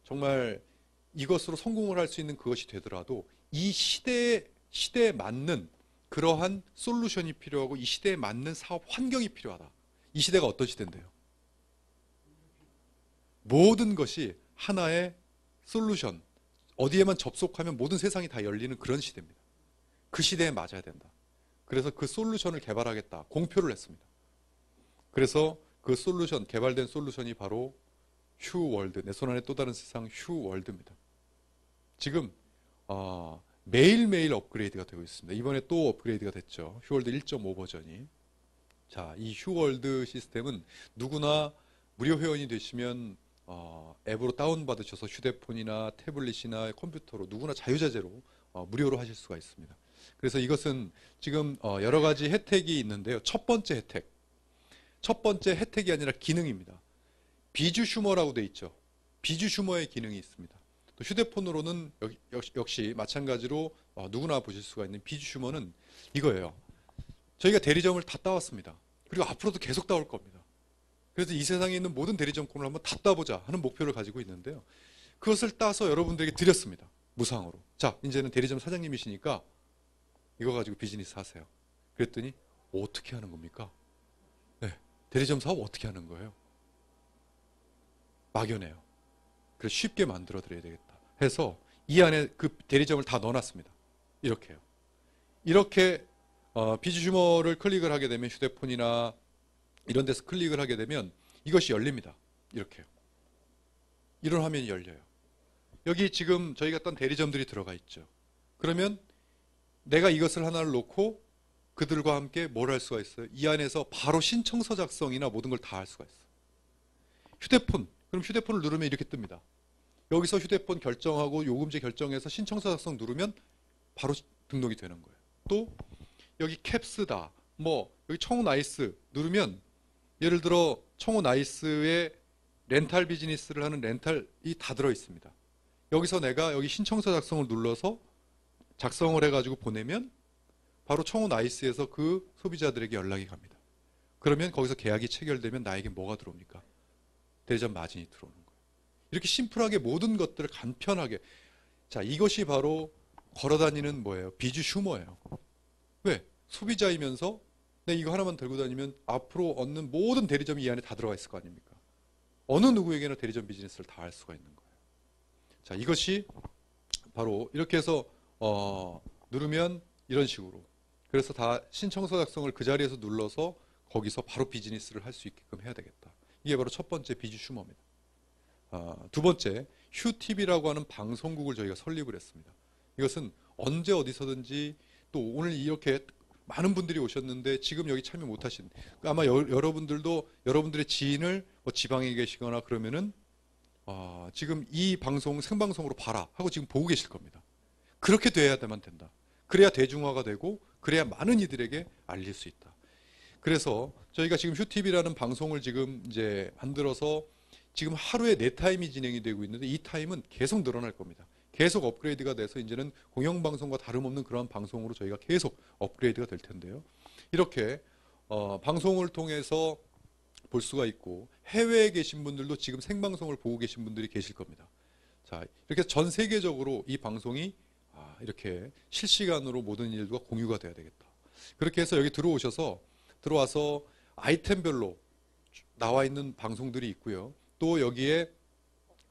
정말 이것으로 성공을 할 수 있는 그것이 되더라도 이 시대에 맞는 그러한 솔루션이 필요하고 이 시대에 맞는 사업 환경이 필요하다. 이 시대가 어떤 시대인데요? 모든 것이 하나의 솔루션, 어디에만 접속하면 모든 세상이 다 열리는 그런 시대입니다. 그 시대에 맞아야 된다. 그래서 그 솔루션을 개발하겠다. 공표를 했습니다. 그래서 그 솔루션, 개발된 솔루션이 바로 휴월드, 내 손 안에 또 다른 세상 휴월드입니다. 지금 매일매일 업그레이드가 되고 있습니다. 이번에 또 업그레이드가 됐죠. 휴월드 1.5 버전이. 자, 이 휴월드 시스템은 누구나 무료 회원이 되시면 앱으로 다운받으셔서 휴대폰이나 태블릿이나 컴퓨터로 누구나 자유자재로 무료로 하실 수가 있습니다. 그래서 이것은 지금 여러 가지 혜택이 있는데요. 첫 번째 혜택이 아니라 기능입니다. 비주슈머라고 돼 있죠. 비주슈머의 기능이 있습니다. 또 휴대폰으로는 역시 마찬가지로 누구나 보실 수가 있는 비주슈머는 이거예요. 저희가 대리점을 다 따왔습니다. 그리고 앞으로도 계속 따올 겁니다. 그래서 이 세상에 있는 모든 대리점권을 한번 다 따보자 하는 목표를 가지고 있는데요. 그것을 따서 여러분들에게 드렸습니다. 무상으로. 자, 이제는 대리점 사장님이시니까 이거 가지고 비즈니스 하세요. 그랬더니 어떻게 하는 겁니까? 네, 대리점 사업 어떻게 하는 거예요? 막연해요. 그래서 쉽게 만들어 드려야 되겠다 해서 이 안에 그 대리점을 다 넣어놨습니다. 이렇게요. 이렇게 비주슈머를 클릭을 하게 되면 휴대폰이나 이런 데서 클릭을 하게 되면 이것이 열립니다. 이렇게요. 이런 화면이 열려요. 여기 지금 저희가 딴 대리점들이 들어가 있죠. 그러면 내가 이것을 하나를 놓고 그들과 함께 뭘 할 수가 있어요? 이 안에서 바로 신청서 작성이나 모든 걸 다 할 수가 있어요. 휴대폰, 그럼 휴대폰을 누르면 이렇게 뜹니다. 여기서 휴대폰 결정하고 요금제 결정해서 신청서 작성 누르면 바로 등록이 되는 거예요. 또 여기 캡스다, 여기 청우 나이스 누르면 예를 들어 청우 나이스의 렌탈 비즈니스를 하는 렌탈이 다 들어 있습니다. 여기서 내가 여기 신청서 작성을 눌러서 작성을 해가지고 보내면 바로 청우 나이스에서 그 소비자들에게 연락이 갑니다. 그러면 거기서 계약이 체결되면 나에게 뭐가 들어옵니까? 대리점 마진이 들어오는 거예요. 이렇게 심플하게 모든 것들을 간편하게. 자, 이것이 바로 걸어다니는 뭐예요? 비주슈머예요. 왜? 소비자이면서 내가 이거 하나만 들고 다니면 앞으로 얻는 모든 대리점이 이 안에 다 들어가 있을 거 아닙니까? 어느 누구에게나 대리점 비즈니스를 다 할 수가 있는 거예요. 자, 이것이 바로 이렇게 해서 누르면 이런 식으로. 그래서 다 신청서 작성을 그 자리에서 눌러서 거기서 바로 비즈니스를 할 수 있게끔 해야 되겠다. 이게 바로 첫 번째 비주슈머입니다. 두 번째, 휴TV라고 하는 방송국을 저희가 설립을 했습니다. 이것은 언제 어디서든지 또 오늘 이렇게 많은 분들이 오셨는데 지금 여기 참여 못하신 아마 여러분들도 여러분들의 지인을 뭐 지방에 계시거나 그러면은 지금 이 방송 생방송으로 봐라 하고 지금 보고 계실 겁니다. 그렇게 돼야만 된다. 그래야 대중화가 되고 그래야 많은 이들에게 알릴 수 있다. 그래서 저희가 지금 휴TV라는 방송을 지금 이제 만들어서 지금 하루에 4타임이 진행이 되고 있는데 이 타임은 계속 늘어날 겁니다. 계속 업그레이드가 돼서 이제는 공영방송과 다름없는 그런 방송으로 저희가 계속 업그레이드가 될 텐데요. 이렇게 방송을 통해서 볼 수가 있고 해외에 계신 분들도 지금 생방송을 보고 계신 분들이 계실 겁니다. 자, 이렇게 전 세계적으로 이 방송이 이렇게 실시간으로 모든 일들과 공유가 돼야 되겠다. 그렇게 해서 여기 들어와서 아이템별로 나와 있는 방송들이 있고요. 또 여기에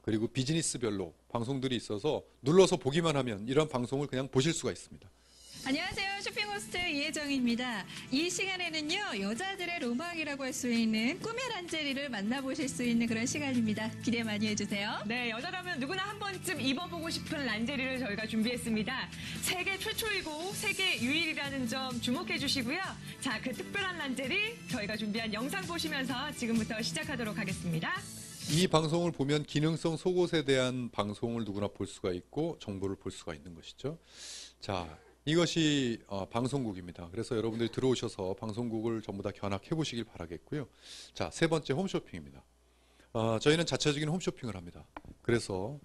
그리고 비즈니스별로 방송들이 있어서 눌러서 보기만 하면 이런 방송을 그냥 보실 수가 있습니다. 안녕하세요. 쇼핑 호스트 이혜정입니다. 이 시간에는요, 여자들의 로망이라고 할 수 있는 꿈의 란제리를 만나보실 수 있는 그런 시간입니다. 기대 많이 해주세요. 네, 여자라면 누구나 한 번쯤 입어보고 싶은 란제리를 저희가 준비했습니다. 세계 최초이고 세계 유일이라는 점 주목해 주시고요. 자, 그 특별한 란제리 저희가 준비한 영상 보시면서 지금부터 시작하도록 하겠습니다. 이 방송을 보면 기능성 속옷에 대한 방송을 누구나 볼 수가 있고 정보를 볼 수가 있는 것이죠. 자, 이것이 방송국입니다. 그래서 여러분들이 들어오셔서 방송국을 전부 다 견학해 보시길 바라겠고요. 자, 세 번째 홈쇼핑입니다. 저희는 자체적인 홈쇼핑을 합니다. 그래서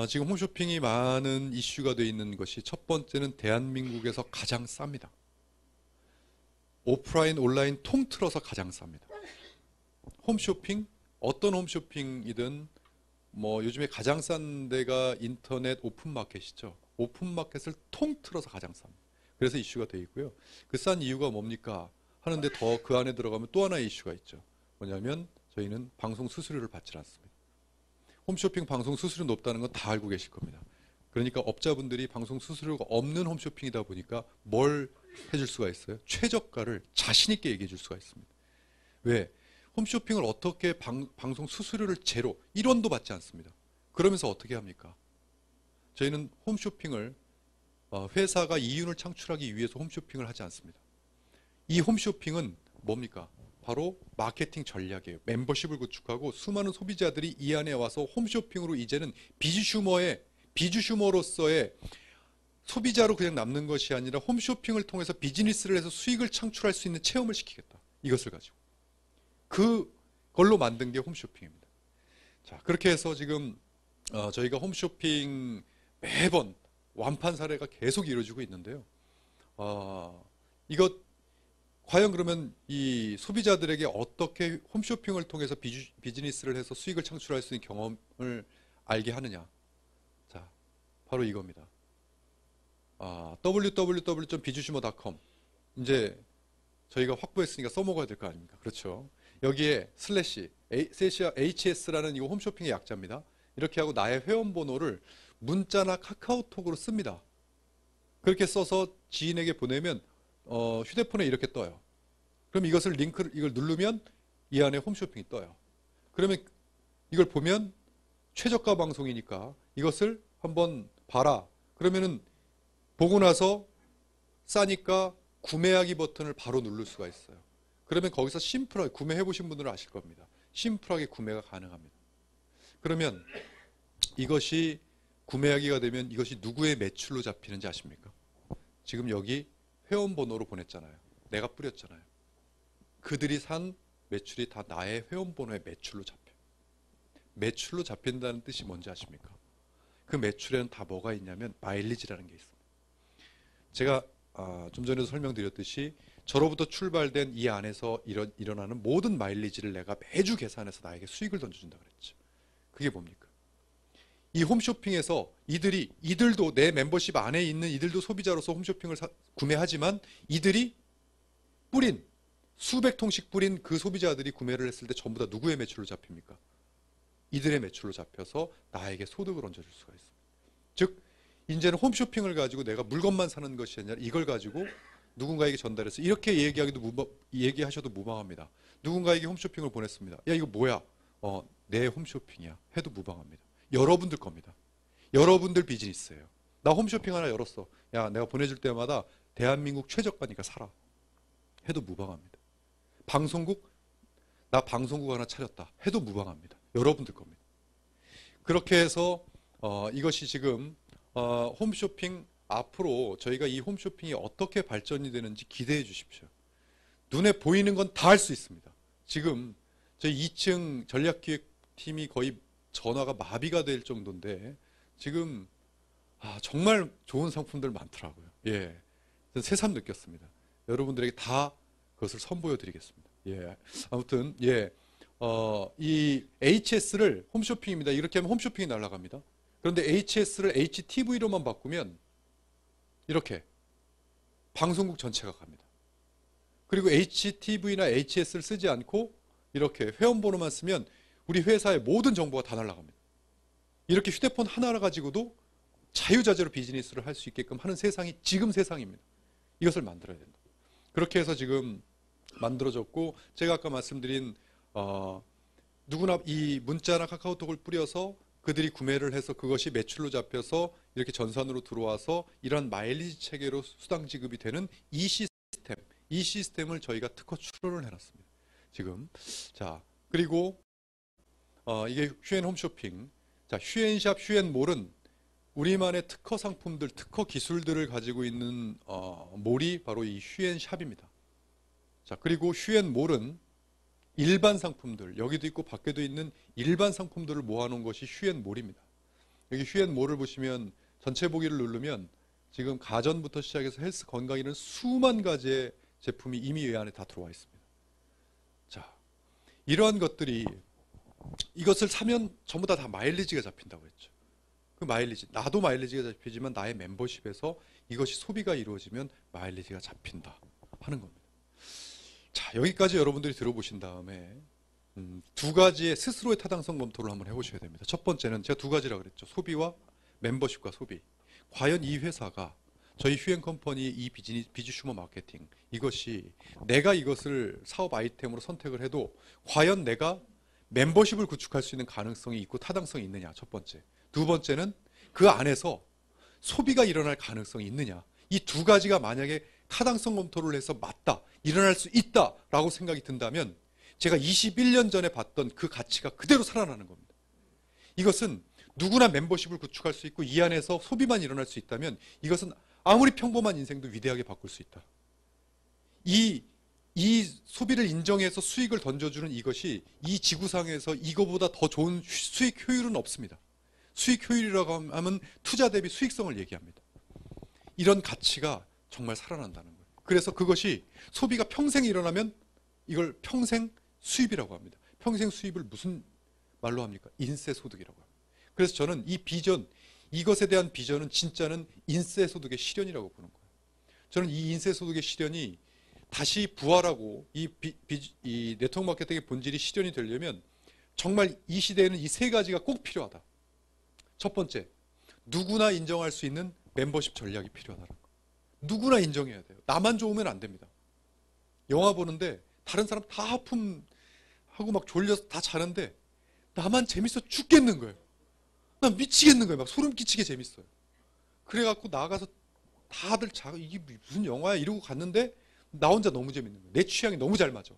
지금 홈쇼핑이 많은 이슈가 되어 있는 것이 첫 번째는 대한민국에서 가장 쌉니다. 오프라인, 온라인 통틀어서 가장 쌉니다. 홈쇼핑, 어떤 홈쇼핑이든 뭐 요즘에 가장 싼 데가 인터넷 오픈마켓이죠. 오픈마켓을 통틀어서 가장 쌉니다. 그래서 이슈가 되어 있고요. 그 싼 이유가 뭡니까? 하는데 더 그 안에 들어가면 또 하나의 이슈가 있죠. 뭐냐면 저희는 방송 수수료를 받지 않습니다. 홈쇼핑 방송 수수료 높다는 건 다 알고 계실 겁니다. 그러니까 업자분들이 방송 수수료가 없는 홈쇼핑이다 보니까 뭘 해줄 수가 있어요? 최저가를 자신 있게 얘기해 줄 수가 있습니다. 왜? 홈쇼핑을 어떻게 방송 수수료를 제로 1원도 받지 않습니다. 그러면서 어떻게 합니까? 저희는 홈쇼핑을 회사가 이윤을 창출하기 위해서 홈쇼핑을 하지 않습니다. 이 홈쇼핑은 뭡니까? 바로 마케팅 전략이에요. 멤버십을 구축하고 수많은 소비자들이 이 안에 와서 홈쇼핑으로 이제는 비주슈머로서의 소비자로 그냥 남는 것이 아니라 홈쇼핑을 통해서 비즈니스를 해서 수익을 창출할 수 있는 체험을 시키겠다. 이것을 가지고. 그걸로 만든 게 홈쇼핑입니다. 자, 그렇게 해서 지금 저희가 홈쇼핑 매번 완판 사례가 계속 이루어지고 있는데요. 이것 과연 그러면 이 소비자들에게 어떻게 홈쇼핑을 통해서 비즈니스를 해서 수익을 창출할 수 있는 경험을 알게 하느냐? 자, 바로 이겁니다. www.bijushimo.com 이제 저희가 확보했으니까 써먹어야 될 거 아닙니까? 그렇죠. 여기에 /HS라는 이 홈쇼핑의 약자입니다. 이렇게 하고 나의 회원번호를 문자나 카카오톡으로 씁니다. 그렇게 써서 지인에게 보내면 휴대폰에 이렇게 떠요. 그럼 이걸 누르면 이 안에 홈쇼핑이 떠요. 그러면 이걸 보면 최저가 방송이니까 이것을 한번 봐라. 그러면은 보고 나서 싸니까 구매하기 버튼을 바로 누를 수가 있어요. 그러면 거기서 심플하게 구매해 보신 분들은 아실 겁니다. 심플하게 구매가 가능합니다. 그러면 이것이 구매하기가 되면 이것이 누구의 매출로 잡히는지 아십니까? 지금 여기 회원번호로 보냈잖아요. 내가 뿌렸잖아요. 그들이 산 매출이 다 나의 회원번호의 매출로 잡혀요. 매출로 잡힌다는 뜻이 뭔지 아십니까? 그 매출에는 다 뭐가 있냐면 마일리지라는 게 있습니다. 제가 좀 전에도 설명드렸듯이 저로부터 출발된 이 안에서 일어나는 모든 마일리지를 내가 매주 계산해서 나에게 수익을 던져준다 그랬죠. 그게 뭡니까? 이 홈쇼핑에서 이들도 내 멤버십 안에 있는 이들도 소비자로서 홈쇼핑을 구매하지만 이들이 뿌린 수백 통씩 뿌린 그 소비자들이 구매를 했을 때 전부 다 누구의 매출로 잡힙니까? 이들의 매출로 잡혀서 나에게 소득을 얹어줄 수가 있습니다. 즉 이제는 홈쇼핑을 가지고 내가 물건만 사는 것이 아니라 이걸 가지고 누군가에게 전달해서 이렇게 얘기하셔도 무방합니다. 누군가에게 홈쇼핑을 보냈습니다. 야 이거 뭐야? 내 홈쇼핑이야. 해도 무방합니다. 여러분들 겁니다. 여러분들 비즈니스예요. 나 홈쇼핑 하나 열었어. 야 내가 보내줄 때마다 대한민국 최저가니까 사라. 해도 무방합니다. 방송국, 나 방송국 하나 차렸다 해도 무방합니다. 여러분들 겁니다. 그렇게 해서 이것이 지금 홈쇼핑, 앞으로 저희가 이 홈쇼핑이 어떻게 발전이 되는지 기대해 주십시오. 눈에 보이는 건 다 할 수 있습니다. 지금 저희 2층 전략기획팀이 거의 전화가 마비가 될 정도인데 지금 정말 좋은 상품들 많더라고요. 예, 새삼 느꼈습니다. 여러분들에게 다 그것을 선보여 드리겠습니다. 예, 아무튼 이 HS를 홈쇼핑입니다. 이렇게 하면 홈쇼핑이 날아갑니다. 그런데 HS를 HTV로만 바꾸면 이렇게 방송국 전체가 갑니다. 그리고 HTV나 HS를 쓰지 않고 이렇게 회원번호만 쓰면 우리 회사의 모든 정보가 다 날아갑니다. 이렇게 휴대폰 하나 가지고도 자유자재로 비즈니스를 할 수 있게끔 하는 세상이 지금 세상입니다. 이것을 만들어야 된다. 그렇게 해서 지금 만들어졌고, 제가 아까 말씀드린 누구나 이 문자나 카카오톡을 뿌려서 그들이 구매를 해서 그것이 매출로 잡혀서 이렇게 전산으로 들어와서 이런 마일리지 체계로 수당 지급이 되는 이 시스템을 저희가 특허 출원을 해놨습니다. 지금 자, 그리고 이게 휴엔 홈쇼핑, 자, 휴엔샵, 휴엔몰은 우리만의 특허 상품들, 특허 기술들을 가지고 있는 몰이 바로 이 휴엔샵입니다. 자, 그리고 휴엔몰은 일반 상품들, 여기도 있고 밖에도 있는 일반 상품들을 모아놓은 것이 휴엔몰입니다. 여기 휴엔몰을 보시면 전체 보기를 누르면 지금 가전부터 시작해서 헬스, 건강 이런 수만 가지의 제품이 이미 이 안에 다 들어와 있습니다. 자, 이러한 것들이, 이것을 사면 전부 다 마일리지가 잡힌다고 했죠. 그 마일리지, 나도 마일리지가 잡히지만 나의 멤버십에서 이것이 소비가 이루어지면 마일리지가 잡힌다 하는 겁니다. 자, 여기까지 여러분들이 들어보신 다음에 두 가지의 스스로의 타당성 검토를 한번 해보셔야 됩니다. 첫 번째는 제가 두 가지라 그랬죠. 소비와 멤버십과 소비. 과연 이 회사가, 저희 휴엔컴퍼니 이 비즈슈머 마케팅, 이것이 내가 이것을 사업 아이템으로 선택을 해도 과연 내가 멤버십을 구축할 수 있는 가능성이 있고 타당성이 있느냐, 첫 번째. 두 번째는 그 안에서 소비가 일어날 가능성이 있느냐. 이 두 가지가 만약에 타당성 검토를 해서 맞다, 일어날 수 있다라고 생각이 든다면 제가 21년 전에 봤던 그 가치가 그대로 살아나는 겁니다. 이것은 누구나 멤버십을 구축할 수 있고 이 안에서 소비만 일어날 수 있다면 이것은 아무리 평범한 인생도 위대하게 바꿀 수 있다. 이 소비를 인정해서 수익을 던져주는 이것이 이 지구상에서 이거보다 더 좋은 수익 효율은 없습니다. 수익 효율이라고 하면 투자 대비 수익성을 얘기합니다. 이런 가치가 정말 살아난다는 거예요. 그래서 그것이 소비가 평생 일어나면 이걸 평생 수입이라고 합니다. 평생 수입을 무슨 말로 합니까? 인세 소득이라고 합니다. 그래서 저는 이 비전, 이것에 대한 비전은 진짜는 인세 소득의 실현이라고 보는 거예요. 저는 이 인세 소득의 실현이 다시 부활하고 이 네트워크 마케팅의 본질이 실현이 되려면 정말 이 시대에는 이 세 가지가 꼭 필요하다. 첫 번째, 누구나 인정할 수 있는 멤버십 전략이 필요하다는 거. 누구나 인정해야 돼요. 나만 좋으면 안 됩니다. 영화 보는데 다른 사람 다 하품하고 막 졸려서 다 자는데 나만 재밌어 죽겠는 거예요. 난 미치겠는 거예요. 막 소름 끼치게 재밌어요. 그래갖고 나가서 다들 이게 무슨 영화야 이러고 갔는데 나 혼자 너무 재밌는 거예요. 내 취향이 너무 잘 맞아.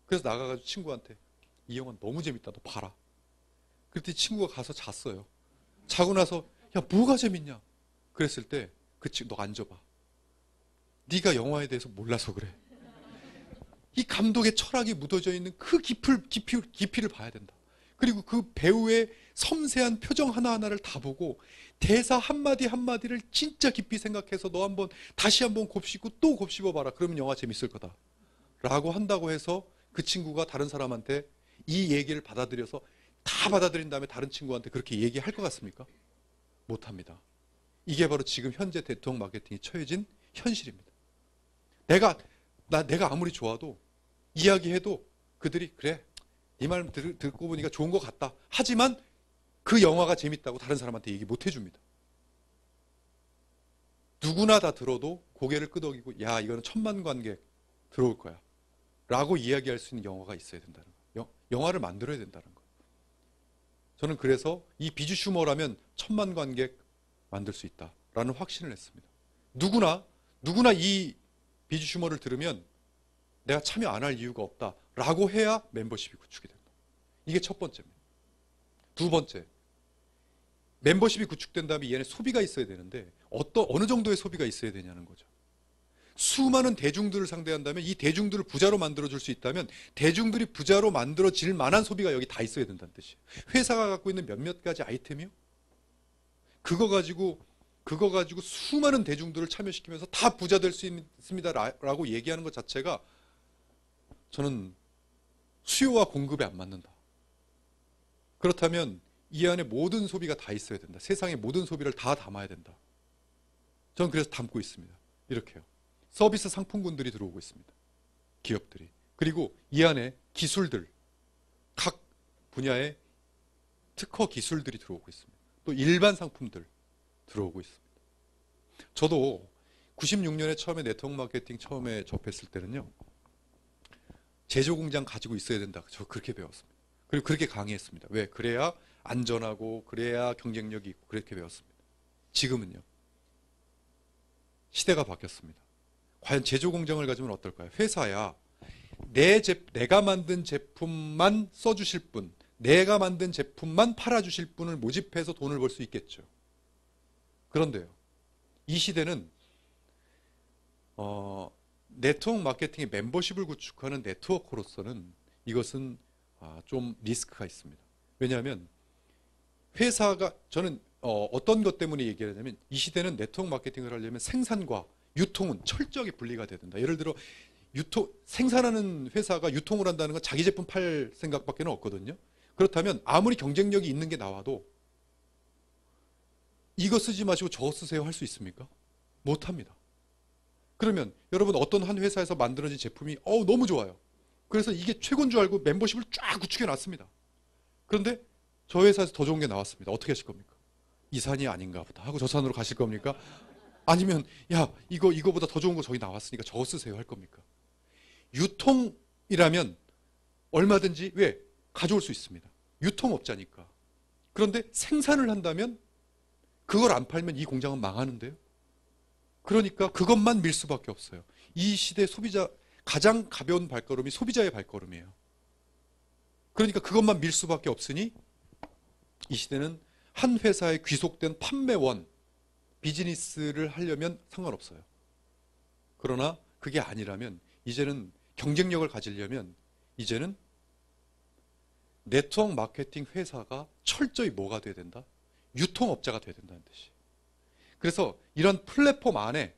그래서 나가가지고 친구한테 이 영화 너무 재밌다. 너 봐라. 그랬더니 친구가 가서 잤어요. 자고 나서 야 뭐가 재밌냐? 그랬을 때 그 친구 너 앉아봐. 네가 영화에 대해서 몰라서 그래. 이 감독의 철학이 묻어져 있는 그 깊이를 봐야 된다. 그리고 그 배우의 섬세한 표정 하나하나를 다 보고 대사 한마디 한마디를 진짜 깊이 생각해서 너 다시 한번 곱씹고 또 곱씹어봐라. 그러면 영화 재밌을 거다. 라고 한다고 해서 그 친구가 다른 사람한테 이 얘기를 받아들여서 다 받아들인 다음에 다른 친구한테 그렇게 얘기할 것 같습니까? 못합니다. 이게 바로 지금 현재 네트워크 마케팅이 처해진 현실입니다. 내가 아무리 좋아도 이야기해도 그들이 그래 네 말 듣고 보니까 좋은 것 같다. 하지만 그 영화가 재밌다고 다른 사람한테 얘기 못 해줍니다. 누구나 다 들어도 고개를 끄덕이고 야 이거는 1000만 관객 들어올 거야 라고 이야기할 수 있는 영화가 있어야 된다는 거예요. 영화를 만들어야 된다는 거예요. 저는 그래서 이 비주슈머라면 1000만 관객 만들 수 있다라는 확신을 했습니다. 누구나 이 비주슈머를 들으면 내가 참여 안 할 이유가 없다라고 해야 멤버십이 구축이 된다. 이게 첫 번째입니다. 두 번째, 멤버십이 구축된 다음에 이 안에 소비가 있어야 되는데 어느 정도의 소비가 있어야 되냐는 거죠. 수많은 대중들을 상대한다면 이 대중들을 부자로 만들어줄 수 있다면 대중들이 부자로 만들어질 만한 소비가 여기 다 있어야 된다는 뜻이에요. 회사가 갖고 있는 몇몇 가지 아이템이요? 그거 가지고 수많은 대중들을 참여시키면서 다 부자 될 수 있습니다라고 얘기하는 것 자체가 저는 수요와 공급에 안 맞는다. 그렇다면 이 안에 모든 소비가 다 있어야 된다. 세상의 모든 소비를 다 담아야 된다. 저는 그래서 담고 있습니다. 이렇게요. 서비스 상품군들이 들어오고 있습니다. 기업들이. 그리고 이 안에 기술들, 각 분야의 특허 기술들이 들어오고 있습니다. 또 일반 상품들 들어오고 있습니다. 저도 96년에 처음에 네트워크 마케팅 처음에 접했을 때는요. 제조 공장 가지고 있어야 된다. 저 그렇게 배웠습니다. 그리고 그렇게 강의했습니다. 왜? 그래야 안전하고 그래야 경쟁력이 있고 그렇게 배웠습니다. 지금은요. 시대가 바뀌었습니다. 과연 제조 공장을 가지면 어떨까요? 회사야 내가 만든 제품만 써주실 분, 내가 만든 제품만 팔아주실 분을 모집해서 돈을 벌 수 있겠죠. 그런데요. 이 시대는 네트워크 마케팅의 멤버십을 구축하는 네트워크로서는 이것은 좀 리스크가 있습니다. 왜냐하면 회사가 저는 어떤 것 때문에 얘기를 하냐면 이 시대는 네트워크 마케팅을 하려면 생산과 유통은 철저하게 분리가 돼야 된다. 예를 들어 생산하는 회사가 유통을 한다는 건 자기 제품 팔 생각밖에 없거든요. 그렇다면 아무리 경쟁력이 있는 게 나와도 이거 쓰지 마시고 저거 쓰세요 할 수 있습니까? 못합니다. 그러면 여러분 어떤 한 회사에서 만들어진 제품이 너무 좋아요. 그래서 이게 최고인 줄 알고 멤버십을 쫙 구축해 놨습니다. 그런데 저 회사에서 더 좋은 게 나왔습니다. 어떻게 하실 겁니까? 이 산이 아닌가 보다 하고 저 산으로 가실 겁니까? 아니면 야 이거보다 더 좋은 거 저기 나왔으니까 저거 쓰세요 할 겁니까? 유통이라면 얼마든지 왜? 가져올 수 있습니다. 유통업자니까. 그런데 생산을 한다면 그걸 안 팔면 이 공장은 망하는데요. 그러니까 그것만 밀 수밖에 없어요. 이 시대 소비자 가장 가벼운 발걸음이 소비자의 발걸음이에요. 그러니까 그것만 밀 수밖에 없으니 이 시대는 한 회사에 귀속된 판매원 비즈니스를 하려면 상관없어요. 그러나 그게 아니라면 이제는 경쟁력을 가지려면 이제는 네트워크 마케팅 회사가 철저히 뭐가 돼야 된다? 유통업자가 돼야 된다는 뜻이에요. 그래서 이런 플랫폼 안에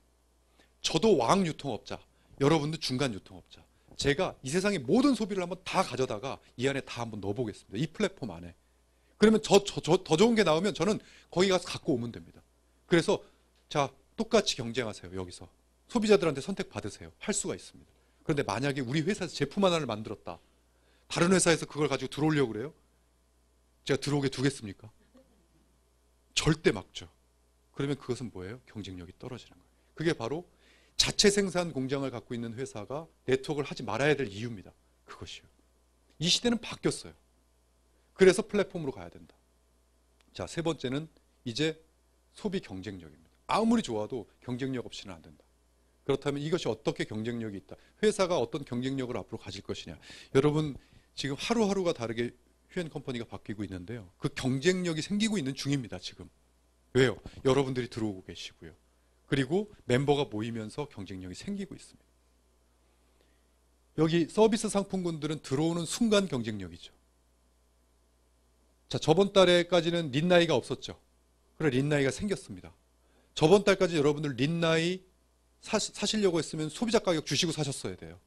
저도 왕 유통업자, 여러분도 중간 유통업자. 제가 이 세상의 모든 소비를 한번 다 가져다가 이 안에 다 한번 넣어보겠습니다. 이 플랫폼 안에. 그러면 더 좋은 게 나오면 저는 거기 가서 갖고 오면 됩니다. 그래서 자 똑같이 경쟁하세요. 여기서. 소비자들한테 선택받으세요. 할 수가 있습니다. 그런데 만약에 우리 회사에서 제품 하나를 만들었다. 다른 회사에서 그걸 가지고 들어오려고 그래요? 제가 들어오게 두겠습니까? 절대 막죠. 그러면 그것은 뭐예요? 경쟁력이 떨어지는 거예요. 그게 바로 자체 생산 공장을 갖고 있는 회사가 네트워크를 하지 말아야 될 이유입니다. 그것이요. 이 시대는 바뀌었어요. 그래서 플랫폼으로 가야 된다. 자, 세 번째는 이제 소비 경쟁력입니다. 아무리 좋아도 경쟁력 없이는 안 된다. 그렇다면 이것이 어떻게 경쟁력이 있다. 회사가 어떤 경쟁력을 앞으로 가질 것이냐. 여러분 지금 하루하루가 다르게 휴앤컴퍼니가 바뀌고 있는데요. 그 경쟁력이 생기고 있는 중입니다. 지금. 왜요? 여러분들이 들어오고 계시고요. 그리고 멤버가 모이면서 경쟁력이 생기고 있습니다. 여기 서비스 상품군들은 들어오는 순간 경쟁력이죠. 자, 저번 달에까지는 린나이가 없었죠. 그래 린나이가 생겼습니다. 저번 달까지 여러분들 린나이 사시려고 했으면 소비자 가격 주시고 사셨어야 돼요.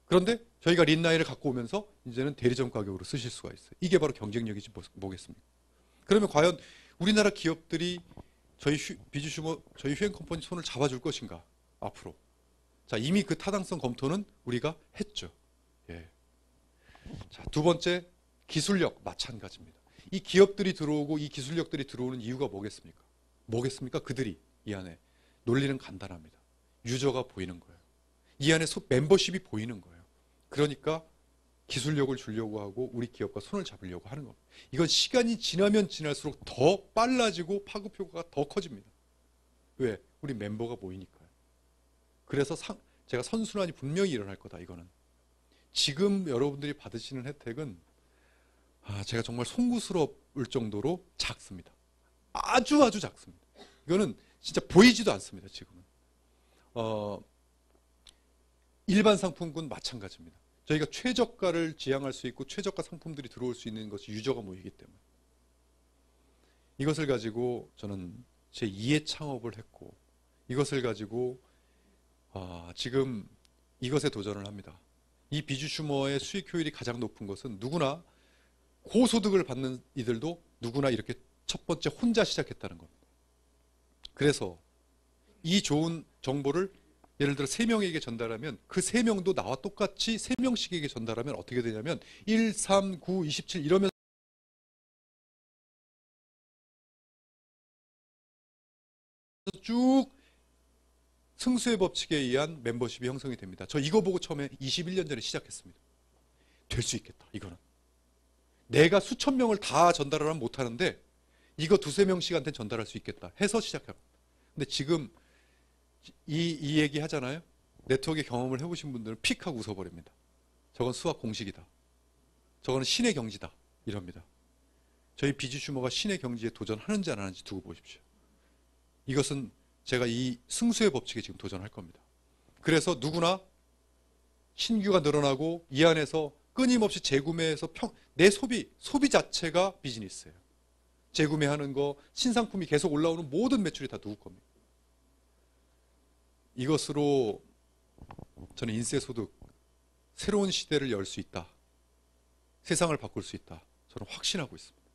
그런데 저희가 린나이를 갖고 오면서 이제는 대리점 가격으로 쓰실 수가 있어요. 이게 바로 경쟁력이지 뭐겠습니까? 그러면 과연 우리나라 기업들이 저희 저희 휴앤컴퍼니 손을 잡아줄 것인가? 앞으로. 자, 이미 그 타당성 검토는 우리가 했죠. 예. 자, 두 번째 기술력 마찬가지입니다. 이 기업들이 들어오고 이 기술력들이 들어오는 이유가 뭐겠습니까? 그들이 이 안에 논리는 간단합니다. 유저가 보이는 거예요. 이 안에 멤버십이 보이는 거예요. 그러니까 기술력을 주려고 하고 우리 기업과 손을 잡으려고 하는 겁니다. 이건 시간이 지나면 지날수록 더 빨라지고 파급 효과가 더 커집니다. 왜? 우리 멤버가 모이니까요. 그래서 제가 선순환이 분명히 일어날 거다. 이거는 지금 여러분들이 받으시는 혜택은 제가 정말 송구스러울 정도로 작습니다. 아주 작습니다. 이거는 진짜 보이지도 않습니다. 지금은 일반 상품군 마찬가지입니다. 저희가 최저가를 지향할 수 있고 최저가 상품들이 들어올 수 있는 것이 유저가 모이기 때문에 이것을 가지고 저는 제 2의 창업을 했고 이것을 가지고 지금 이것에 도전을 합니다. 이 비주슈머의 수익 효율이 가장 높은 것은 누구나 고소득을 받는 이들도 누구나 이렇게 첫 번째 혼자 시작했다는 겁니다. 그래서 이 좋은 정보를 예를 들어 3명에게 전달하면 그 3명도 나와 똑같이 3명씩에게 전달하면 어떻게 되냐면 1, 3, 9, 27 이러면서 쭉 승수의 법칙에 의한 멤버십이 형성이 됩니다. 저 이거 보고 처음에 21년 전에 시작했습니다. 될 수 있겠다. 이거는 내가 수천 명을 다 전달을 하면 못하는데 이거 2-3명씩한테 전달할 수 있겠다 해서 시작합니다. 근데 지금 이 얘기 하잖아요. 네트워크의 경험을 해보신 분들은 픽 하고 웃어버립니다. 저건 수학 공식이다. 저거는 신의 경지다. 이럽니다. 저희 비주슈머가 신의 경지에 도전하는지 안 하는지 두고 보십시오. 이것은 제가 이 승수의 법칙에 지금 도전할 겁니다. 그래서 누구나 신규가 늘어나고 이 안에서 끊임없이 재구매해서 내 소비 자체가 비즈니스예요. 재구매하는 거, 신상품이 계속 올라오는 모든 매출이 다 누구 겁니다. 이것으로 저는 인쇄소득 새로운 시대를 열 수 있다. 세상을 바꿀 수 있다. 저는 확신하고 있습니다.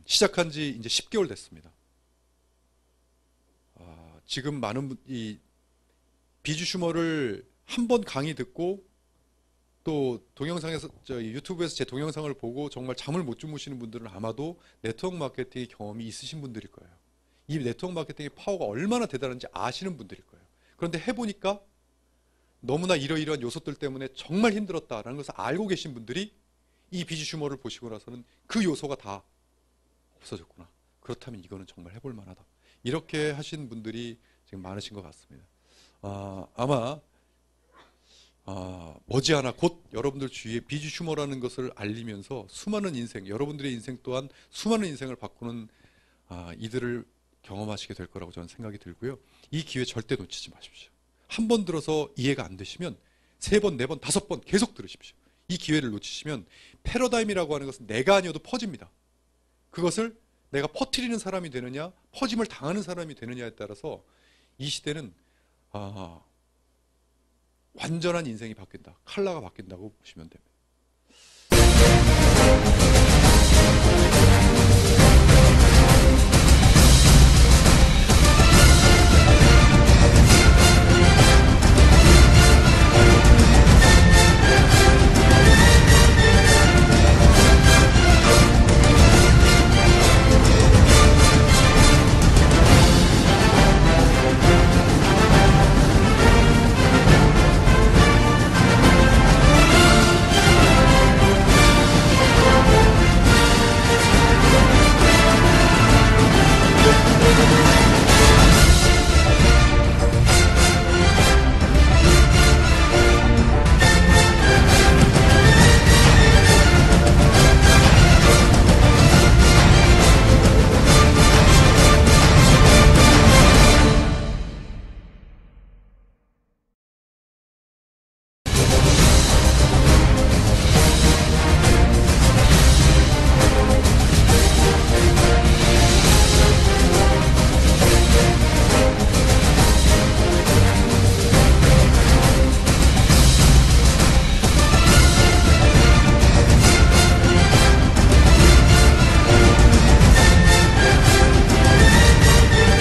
시작한 지 이제 10개월 됐습니다. 지금 많은 이 비주슈머를 한 번 강의 듣고 또 동영상에서 유튜브에서 제 동영상을 보고 정말 잠을 못 주무시는 분들은 아마도 네트워크 마케팅의 경험이 있으신 분들일 거예요. 이 네트워크 마케팅의 파워가 얼마나 대단한지 아시는 분들일 거예요. 그런데 해보니까 너무나 이러이러한 요소들 때문에 정말 힘들었다라는 것을 알고 계신 분들이 이 비주슈머를 보시고 나서는 그 요소가 다 없어졌구나. 그렇다면 이거는 정말 해볼 만하다. 이렇게 하신 분들이 지금 많으신 것 같습니다. 아마 머지않아 곧 여러분들 주위에 비주슈머라는 것을 알리면서 수많은 인생, 여러분들의 인생 또한 수많은 인생을 바꾸는 이들을 경험하시게 될 거라고 저는 생각이 들고요. 이 기회 절대 놓치지 마십시오. 한 번 들어서 이해가 안 되시면 3번, 4번, 5번 계속 들으십시오. 이 기회를 놓치시면 패러다임이라고 하는 것은 내가 아니어도 퍼집니다. 그것을 내가 퍼뜨리는 사람이 되느냐, 퍼짐을 당하는 사람이 되느냐에 따라서 이 시대는 완전한 인생이 바뀐다. 컬러가 바뀐다고 보시면 됩니다.